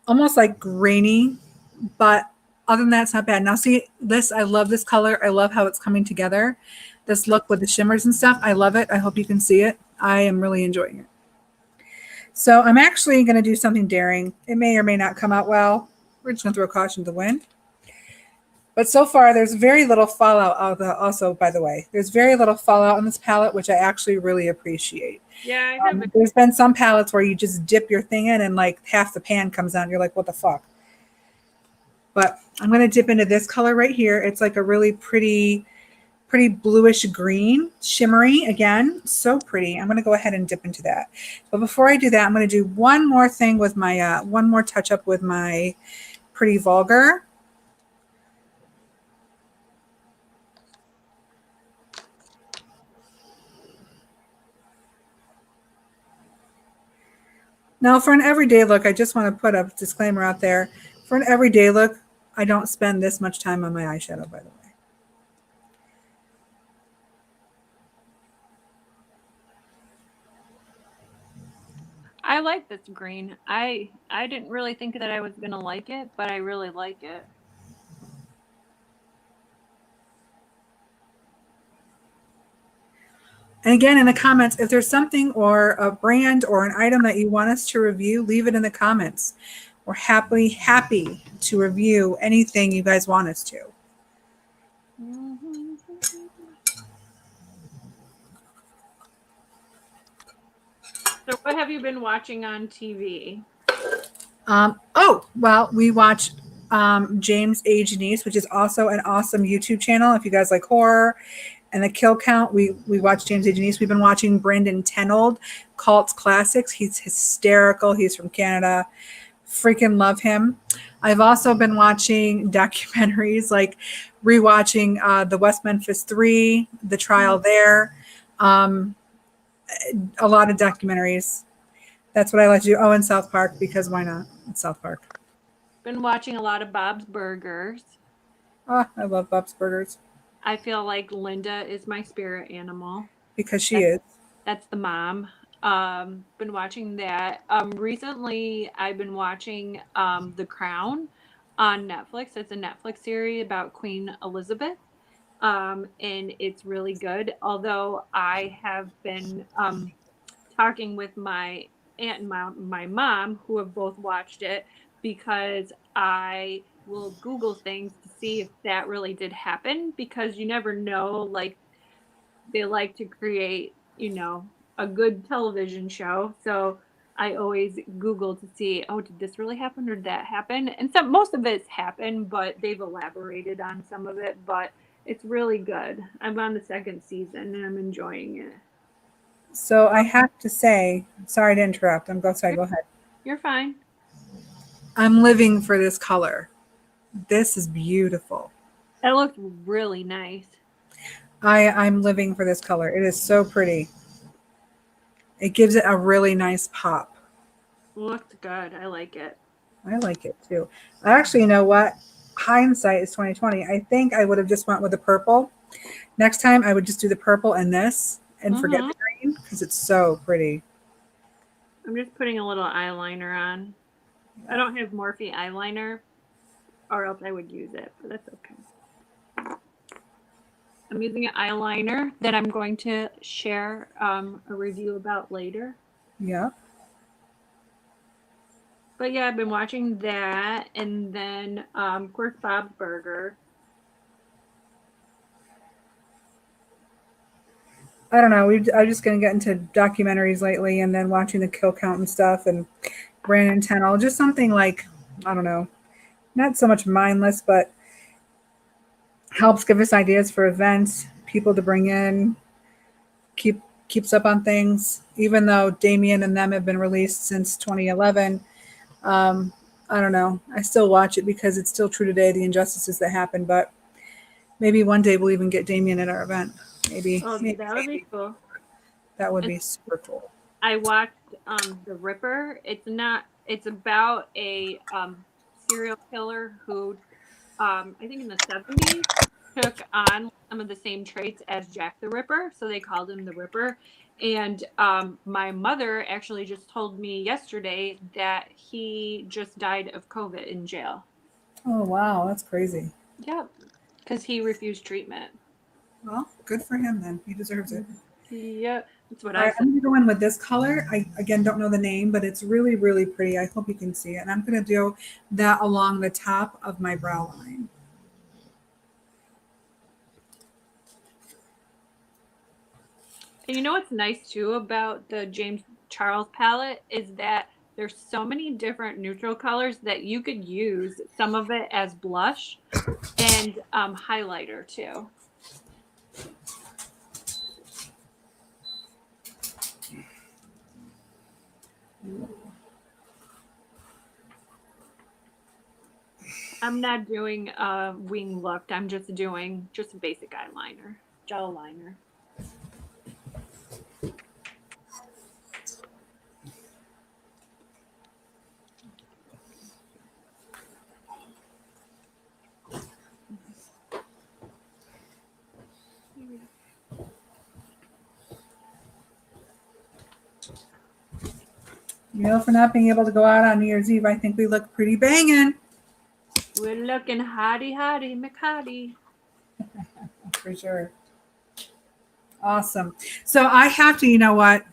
almost like grainy, but other than that, it's not bad. Now see this, I love this color. I love how it's coming together. This look with the shimmers and stuff, I love it. I hope you can see it. I am really enjoying it. So I'm actually going to do something daring. It may or may not come out well. We're just going to throw caution to the wind. But so far, there's very little fallout. Also, by the way, there's very little fallout on this palette, which I actually really appreciate. Yeah, I have There's been some palettes where you just dip your thing in and like half the pan comes out. And you're like, what the fuck? But I'm going to dip into this color right here. It's like a really pretty bluish green, shimmery. Again, so pretty. I'm going to go ahead and dip into that. But before I do that, I'm going to do one more thing with my, one more touch up with my Pretty Vulgar. Now, for an everyday look, I just want to put a disclaimer out there. For an everyday look, I don't spend this much time on my eyeshadow, by the way. I like this green. I didn't really think that I was going to like it, but I really like it. And again, in the comments, if there's something or a brand or an item that you want us to review, leave it in the comments. We're happy to review anything you guys want us to. So what have you been watching on TV? Oh, well, we watch James A. Janice, which is also an awesome YouTube channel. If you guys like horror and the kill count, we watch James A. Janice. We've been watching Brendan Tenold, Cults Classics. He's hysterical. He's from Canada. Freaking love him. I've also been watching documentaries, like rewatching the West Memphis 3, the trial there. A lot of documentaries. That's what I like to do. Oh, and South Park, because why not? It's South Park. Been watching a lot of Bob's Burgers. Oh, I love Bob's Burgers. I feel like Linda is my spirit animal. Because she is. That's the mom. Been watching that. Recently, I've been watching The Crown on Netflix. It's a Netflix series about Queen Elizabeth. And it's really good. Although I have been talking with my aunt and my mom, who have both watched it, because I will Google things to see if that really did happen, because you never know. Like, they like to create, a good television show. So I always Google to see, oh, did this really happen or did that happen? And most of it's happened, but they've elaborated on some of it. But it's really good. I'm on the second season and I'm enjoying it. So I have to say, sorry to interrupt. Sorry, go ahead. You're fine. I'm living for this color. This is beautiful. It looks really nice. I'm living for this color. It is so pretty. It gives it a really nice pop. Looks good. I like it. I like it too. Actually, you know what? Hindsight is 2020. I think I would have just went with the purple. Next time I would just do the purple and this and forget Mm-hmm. the green because it's so pretty. I'm just putting a little eyeliner on. I don't have Morphe eyeliner, or else I would use it, but that's okay. I'm using an eyeliner that I'm going to share a review about later. Yeah. But yeah, I've been watching that, and then of course Bob's Burger. I don't know. I'm just going to get into documentaries lately and then watching the kill count and stuff and Brandon Tennell. Just something like, I don't know, not so much mindless, but helps give us ideas for events, people to bring in, keeps up on things. Even though Damien and them have been released since 2011, um, I don't know. I still watch it because it's still true today, the injustices that happen. But maybe one day we'll even get Damien at our event. Maybe, Oh, maybe, that would be maybe. cool. That would And be super cool. I watched The Ripper. It's about a serial killer who I think in the 70s took on some of the same traits as Jack the Ripper, so they called him the Ripper. And my mother actually just told me yesterday that he just died of COVID in jail. Oh wow, that's crazy. Yep, because he refused treatment. Well, good for him then. He deserves it. Yeah, that's what All I right, said. I'm gonna go in with this color. I again don't know the name, but it's really, really pretty. I hope you can see it. And I'm gonna do that along the top of my brow line. And you know what's nice too about the James Charles palette is that there's so many different neutral colors that you could use some of it as blush and highlighter too. I'm not doing a wing look. I'm just doing just a basic eyeliner, gel liner. You know, for not being able to go out on New Year's Eve, I think we look pretty banging. We're looking hottie hottie McHottie. For sure. Awesome. So I have to, you know what?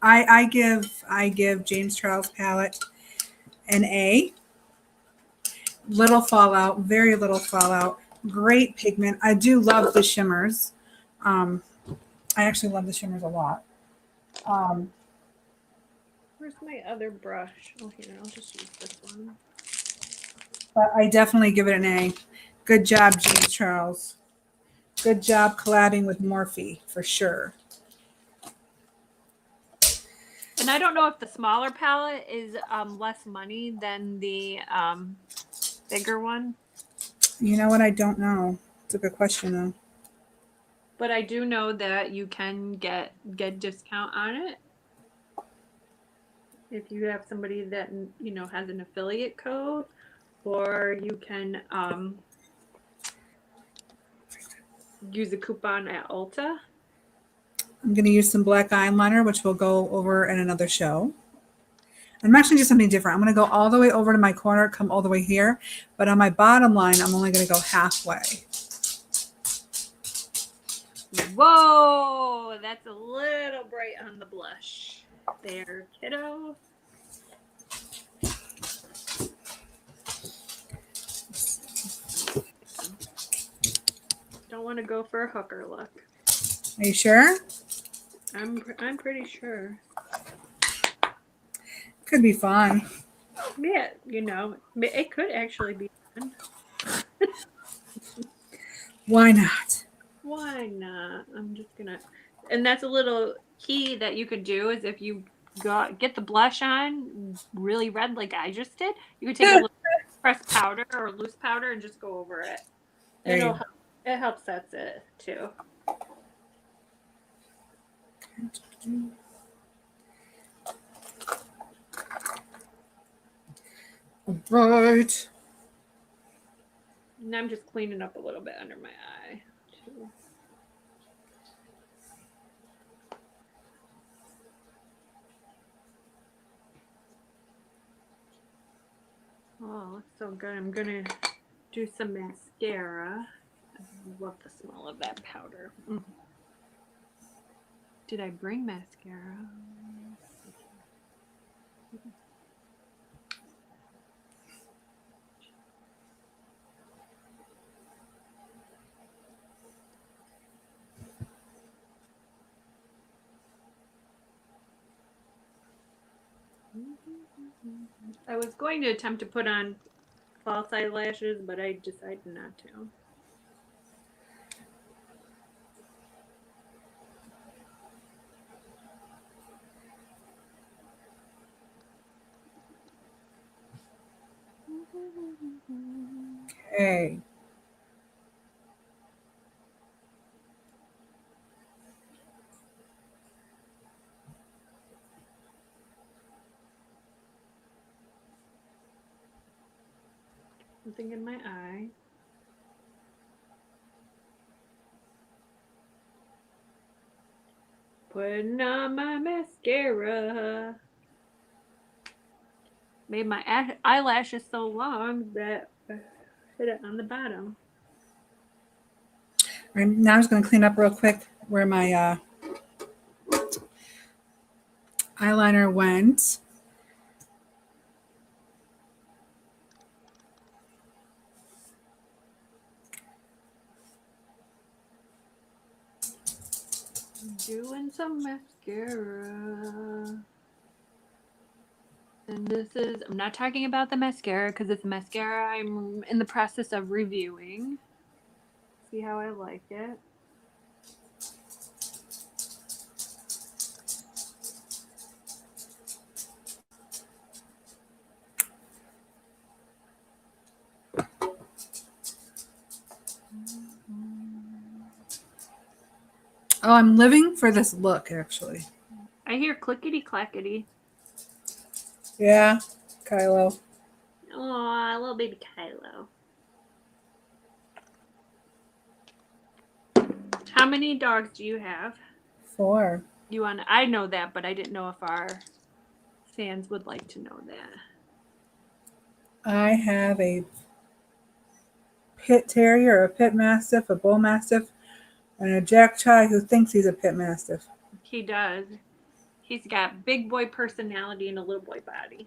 I give James Charles palette an A. Little fallout, very little fallout. Great pigment. I do love the shimmers. Um, I actually love the shimmers a lot. Um, Where's my other brush? Oh, here, I'll just use this one. but I definitely give it an A. Good job, James Charles. Good job collabing with Morphe for sure. And I don't know if the smaller palette is less money than the bigger one. You know what? I don't know. It's a good question though. But I do know that you can get discount on it if you have somebody that has an affiliate code, or you can use a coupon at Ulta. I'm going to use some black eyeliner, which we'll go over in another show. I'm actually doing something different. I'm going to go all the way over to my corner, come all the way here. But on my bottom line, I'm only going to go halfway. Whoa, that's a little bright on the blush there, kiddo. Don't want to go for a hooker look. Are you sure? I'm pretty sure. Could be fun. Yeah, it could actually be fun. Why not? Why not? I'm just gonna, and that's a little key that you could do is if you get the blush on really red like I just did, you could take a little pressed powder or loose powder and just go over it. There It helps sets it too. Right. And I'm just cleaning up a little bit under my eye, too. Oh, looks so good. I'm gonna do some mascara. I love the smell of that powder. Did I bring mascara? I was going to attempt to put on false eyelashes, but I decided not to. Okay. Something in my eye. Putting on my mascara. Made my eyelashes so long that I hit it on the bottom. All right, now I'm just going to clean up real quick where my eyeliner went. Doing some mascara. And this is, I'm not talking about the mascara because it's a mascara I'm in the process of reviewing. See how I like it. Oh, I'm living for this look, actually. I hear clickety clackety. Yeah, Kylo. Aw, little baby Kylo. How many dogs do you have? 4. I know that, but I didn't know if our fans would like to know that. I have a pit terrier, a pit mastiff, a bull mastiff, and a Jack Chai who thinks he's a pit mastiff. He does. He's got big boy personality and a little boy body.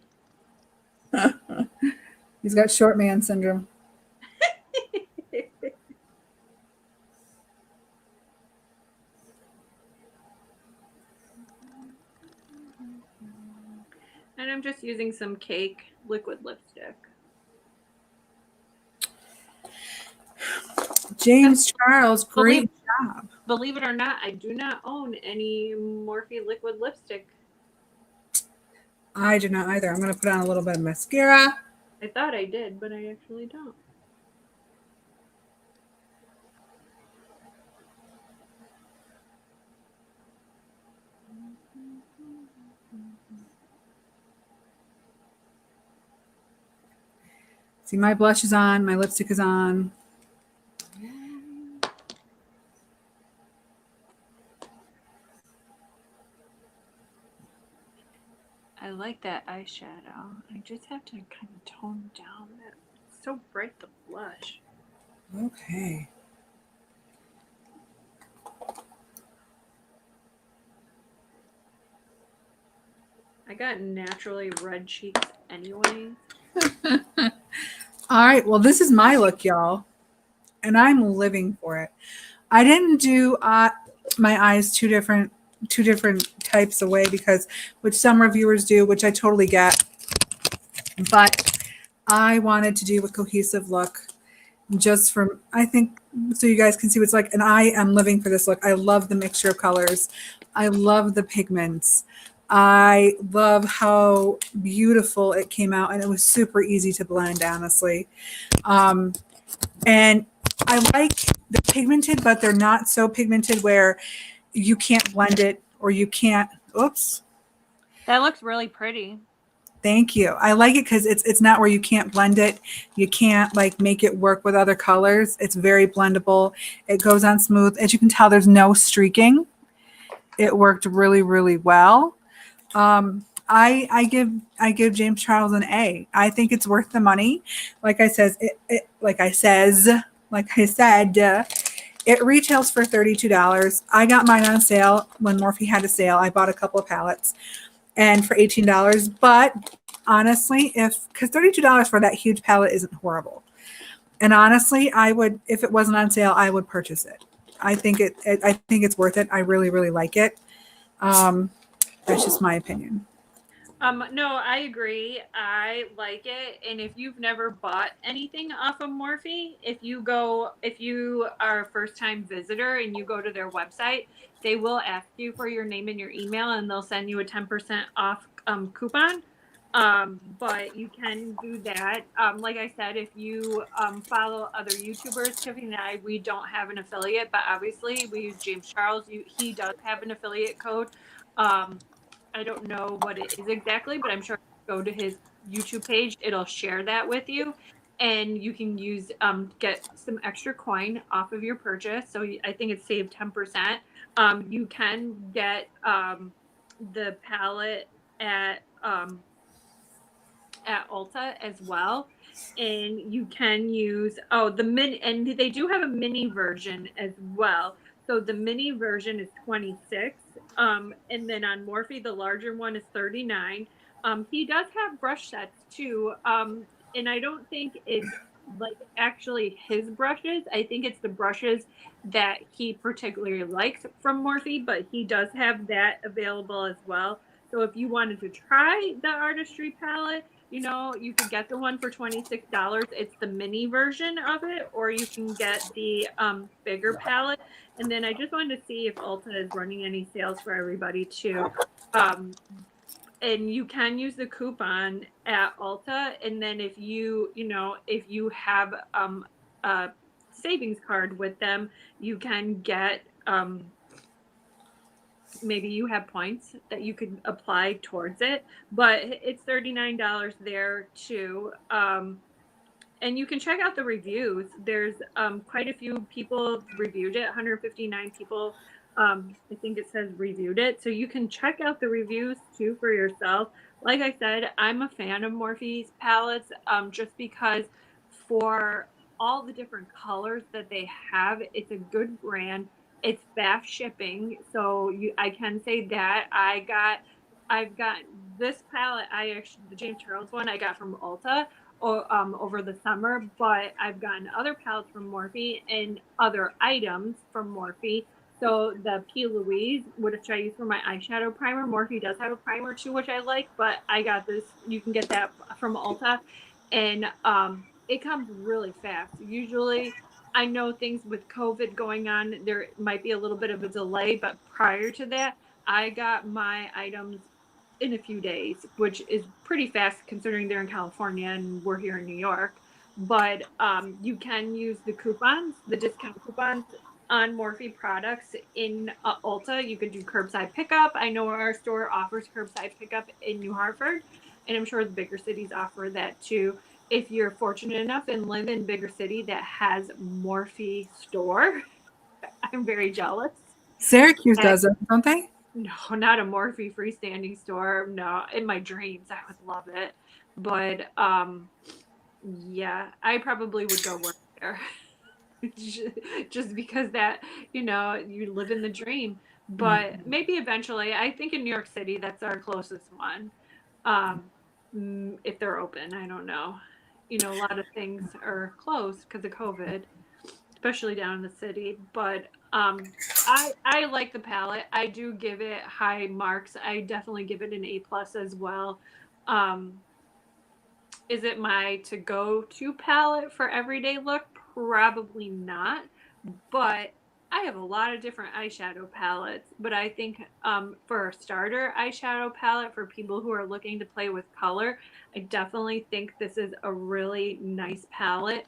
He's got short man syndrome. And I'm just using some Cake liquid lipstick. James Charles, great job. Believe it or not, I do not own any Morphe liquid lipstick. I do not either. I'm going to put on a little bit of mascara. I thought I did, but I actually don't. See, my blush is on. My lipstick is on. I like that eyeshadow. I just have to kind of tone down that. It's so bright, the blush. Okay. I got naturally red cheeks anyway. All right. Well, this is my look, y'all. And I'm living for it. I didn't do my eyes two different types away because which some reviewers do, which I totally get. But I wanted to do a cohesive look just from, I think, so you guys can see what it's like. And I am living for this look. I love the mixture of colors. I love the pigments. I love how beautiful it came out. And it was super easy to blend, honestly. And I like the pigmented, but they're not so pigmented where you can't blend it or you can't. Oops. That looks really pretty. Thank you. I like it because it's not where you can't blend it. You can't like make it work with other colors. It's very blendable. It goes on smooth. As you can tell, there's no streaking. It worked really, really well. I give James Charles an A. I think it's worth the money. Like I says, like I said, it retails for $32. I got mine on sale when Morphe had a sale. I bought a couple of palettes and for $18. But honestly, because $32 for that huge palette isn't horrible. And honestly, I would, if it wasn't on sale, I would purchase it. I think I think it's worth it. I really, really like it. That's just my opinion. No, I agree. I like it. And if you've never bought anything off of Morphe, if you are a first time visitor and you go to their website, they will ask you for your name and your email and they'll send you a 10% off coupon. But you can do that. Like I said, if you follow other YouTubers, Tiffany and I, we don't have an affiliate, but obviously we use James Charles. He does have an affiliate code. I don't know what it is exactly, but I'm sure if you go to his YouTube page, it'll share that with you. And you can use get some extra coin off of your purchase. So I think it's saved 10%. You can get the palette at Ulta as well. And you can use the mini, and they do have a mini version as well. So the mini version is 26. And then on Morphe, the larger one is 39. He does have brush sets too. And I don't think it's like actually his brushes. I think it's the brushes that he particularly likes from Morphe, but he does have that available as well. So if you wanted to try the Artistry palette, you could get the one for $26. It's the mini version of it, or you can get the bigger palette. And then I just wanted to see if Ulta is running any sales for everybody too. And you can use the coupon at Ulta. And then if you have a savings card with them, you can get maybe you have points that you could apply towards it, but it's $39 there too. And you can check out the reviews. There's quite a few people reviewed it, 159 people, I think it says reviewed it. So you can check out the reviews too for yourself. Like I said, I'm a fan of Morphe's palettes just because for all the different colors that they have, it's a good brand. It's fast shipping, so I can say that I've got this palette. The James Charles one I got from Ulta over the summer, but I've gotten other palettes from Morphe and other items from Morphe. So the P. Louise, which I use for my eyeshadow primer, Morphe does have a primer too, which I like, but I got this. You can get that from Ulta, and it comes really fast. Usually, I know things with COVID going on, there might be a little bit of a delay, but prior to that, I got my items in a few days, which is pretty fast considering they're in California and we're here in New York. But you can use the coupons, the discount coupons on Morphe products in Ulta. You can do curbside pickup. I know our store offers curbside pickup in New Hartford, and I'm sure the bigger cities offer that too. If you're fortunate enough and live in a bigger city that has Morphe store, I'm very jealous. Syracuse does it, don't they? No, not a Morphe freestanding store. No, in my dreams, I would love it. But yeah, I probably would go work there just because that, you live in the dream. But maybe eventually, I think in New York City, that's our closest one. If they're open, I don't know. A lot of things are closed because of COVID, especially down in the city. But I like the palette. I do give it high marks. I definitely give it an A+ as well. Is it my to-go-to palette for everyday look? Probably not. But I have a lot of different eyeshadow palettes. But I think for a starter eyeshadow palette for people who are looking to play with color, I definitely think this is a really nice palette.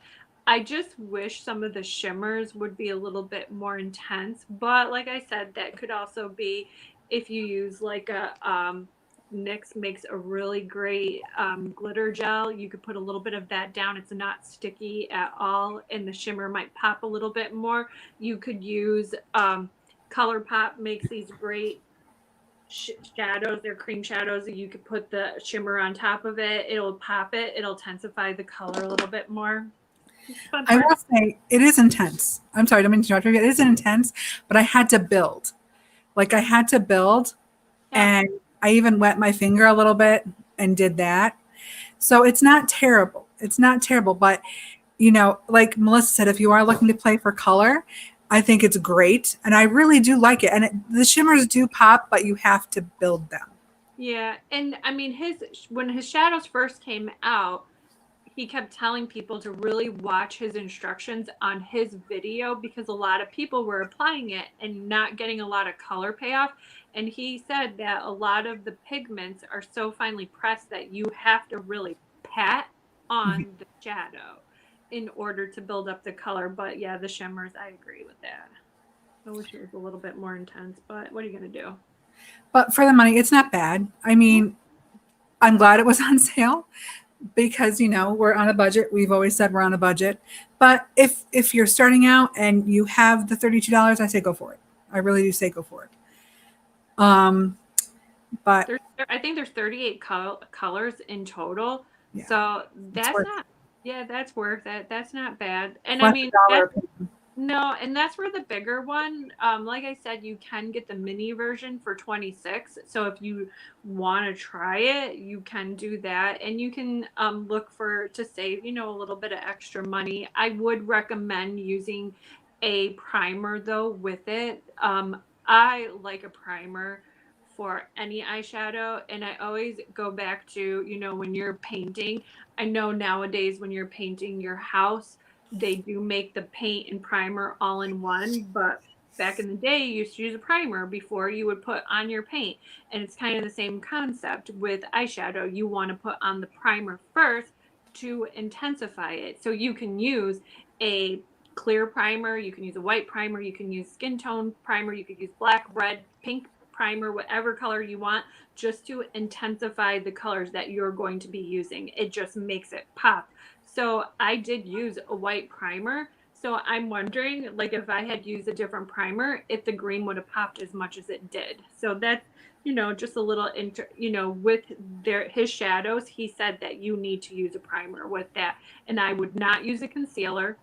I just wish some of the shimmers would be a little bit more intense. But like I said, that could also be if you use like a NYX makes a really great glitter gel. You could put a little bit of that down. It's not sticky at all, and the shimmer might pop a little bit more. You could use ColourPop makes these great shadows. They're cream shadows. You could put the shimmer on top of it. It'll pop it. It'll intensify the color a little bit more. I will say it is intense. I'm sorry, I don't mean to interrupt you. It is intense, but I had to build. Like I had to build, Yeah. and I even wet my finger a little bit and did that. So it's not terrible. It's not terrible, but like Melissa said, if you are looking to play for color, I think it's great, and I really do like it. And the shimmers do pop, but you have to build them. Yeah, and I mean when his shadows first came out, he kept telling people to really watch his instructions on his video because a lot of people were applying it and not getting a lot of color payoff. And he said that a lot of the pigments are so finely pressed that you have to really pat on the shadow in order to build up the color. But yeah, the shimmers, I agree with that. I wish it was a little bit more intense, but what are you going to do? But for the money, it's not bad. I mean, I'm glad it was on sale because we're on a budget. We've always said we're on a budget. But if you're starting out and you have the $32, I say go for it. I really do say go for it. But I think there's 38 colors in total. Yeah, so that's worth not, yeah, that's worth it. That's not bad. And less I mean, a dollar. no, and that's for the bigger one. Like I said, you can get the mini version for 26. So if you want to try it, you can do that, and you can look to save, a little bit of extra money. I would recommend using a primer though with it. I like a primer for any eyeshadow, and I always go back to, when you're painting. I know nowadays when you're painting your house, they do make the paint and primer all in one, but back in the day you used to use a primer before you would put on your paint. And it's kind of the same concept with eyeshadow. You want to put on the primer first to intensify it. So you can use a clear primer, you can use a white primer, you can use skin tone primer, you could use black, red, pink primer, whatever color you want, just to intensify the colors that you're going to be using. It just makes it pop. So I did use a white primer. So I'm wondering, like, if I had used a different primer, if the green would have popped as much as it did. So that's, just a little, with his shadows, he said that you need to use a primer with that. And I would not use a concealer.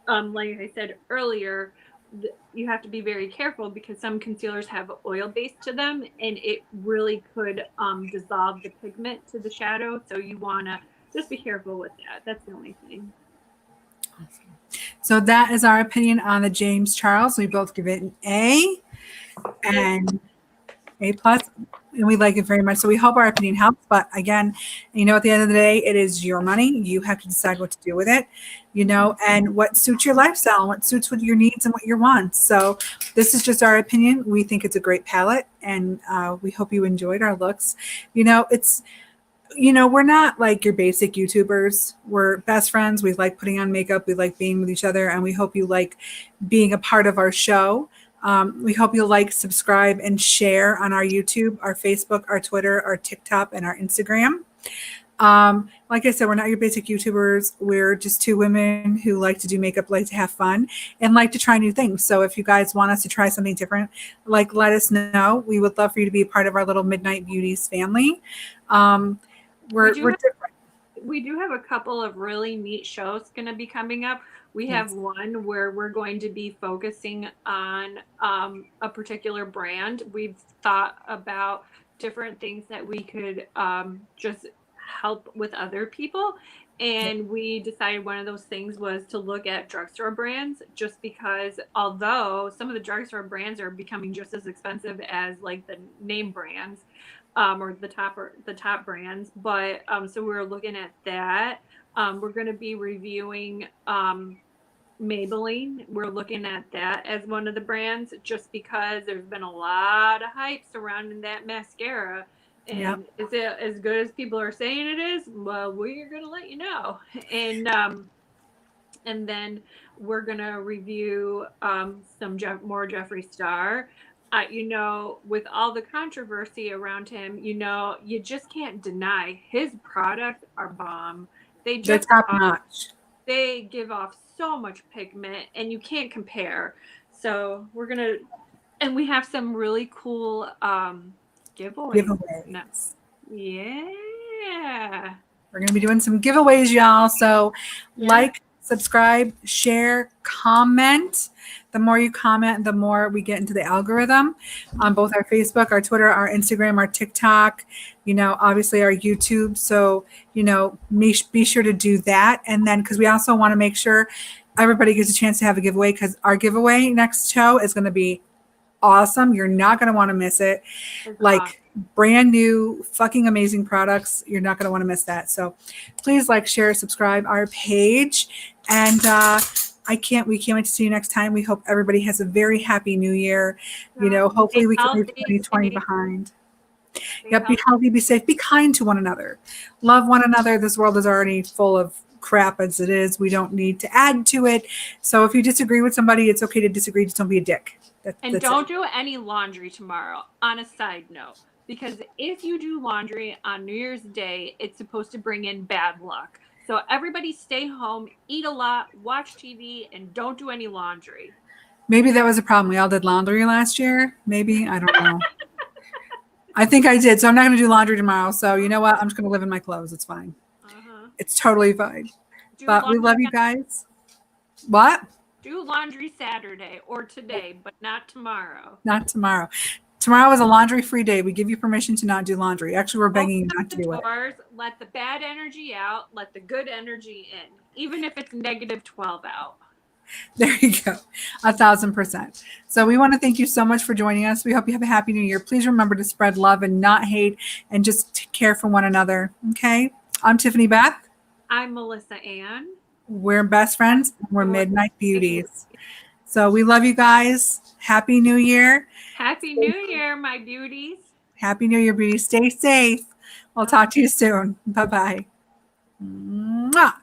Like I said earlier, you have to be very careful because some concealers have oil base to them, and it really could dissolve the pigment to the shadow. So you want to just be careful with that. That's the only thing. So that is our opinion on the James Charles. We both give it an A and A+, and we like it very much. So we hope our opinion helps. But again, at the end of the day, it is your money. You have to decide what to do with it, and what suits your lifestyle, and what suits with your needs and what your wants. So this is just our opinion. We think it's a great palette, and we hope you enjoyed our looks. It's we're not like your basic YouTubers. We're best friends. We like putting on makeup. We like being with each other. And we hope you like being a part of our show. We hope you'll like, subscribe, and share on our YouTube, our Facebook, our Twitter, our TikTok, and our Instagram. Like I said, we're not your basic YouTubers. We're just two women who like to do makeup, like to have fun, and like to try new things. So if you guys want us to try something different, let us know. We would love for you to be a part of our little Midnight Beauties family. We're different. We do have a couple of really neat shows going to be coming up. We have one where we're going to be focusing on a particular brand. We've thought about different things that we could just help with other people. And we decided one of those things was to look at drugstore brands, just because although some of the drugstore brands are becoming just as expensive as like the name brands, or the top brands. But so we're looking at that. We're going to be reviewing Maybelline. We're looking at that as one of the brands, just because there's been a lot of hype surrounding that mascara. And is it as good as people are saying it is? Well, we're going to let you know. And then we're going to review some more Jeffree Star. You know, with all the controversy around him, you know, you just can't deny his products are bomb. They They're just top are. notch. They give off so much pigment and you can't compare. So we're gonna, and we have some really cool giveaways. No. Giveaways. Yeah. We're going to be doing some giveaways, y'all. So Yeah. like, subscribe, share, comment. The more you comment, the more we get into the algorithm on both our Facebook, our Twitter, our Instagram, our TikTok, you know, obviously our YouTube. So, you know, be sure to do that. And then, because we also want to make sure everybody gets a chance to have a giveaway, because our giveaway next show is going to be awesome. You're not going to want to miss it. It's Like awesome. brand new, fucking amazing products. You're not going to want to miss that. So please like, share, subscribe our page. And we can't wait to see you next time. We hope everybody has a very happy new year. You know, hopefully we can leave 2020 behind. Yep, be healthy, be safe, be kind to one another. Love one another. This world is already full of crap as it is. We don't need to add to it. So if you disagree with somebody, it's okay to disagree. Just don't be a dick. And don't do any laundry tomorrow, on a side note. Because if you do laundry on New Year's Day, it's supposed to bring in bad luck. So everybody stay home, eat a lot, watch TV, and don't do any laundry. Maybe that was a problem. We all did laundry last year. Maybe. I don't know. I think I did. So I'm not going to do laundry tomorrow. So you know what? I'm just going to live in my clothes. It's fine. It's totally fine. But we love you guys. What? Do laundry Saturday or today, but not tomorrow. Not tomorrow. Tomorrow is a laundry-free day. We give you permission to not do laundry. Actually, we're begging you not to do it. Let the bad energy out. Let the good energy in, even if it's -12 out. There you go. 1,000%. So we want to thank you so much for joining us. We hope you have a happy new year. Please remember to spread love and not hate, and just care for one another. Okay? I'm Tiffany Beth. I'm Melissa Ann. We're best friends. And we're Midnight Beauties. So we love you guys. Happy New Year. Happy New Year, my beauties. Happy New Year, beauties. Stay safe. We'll talk to you soon. Bye-bye. Mwah.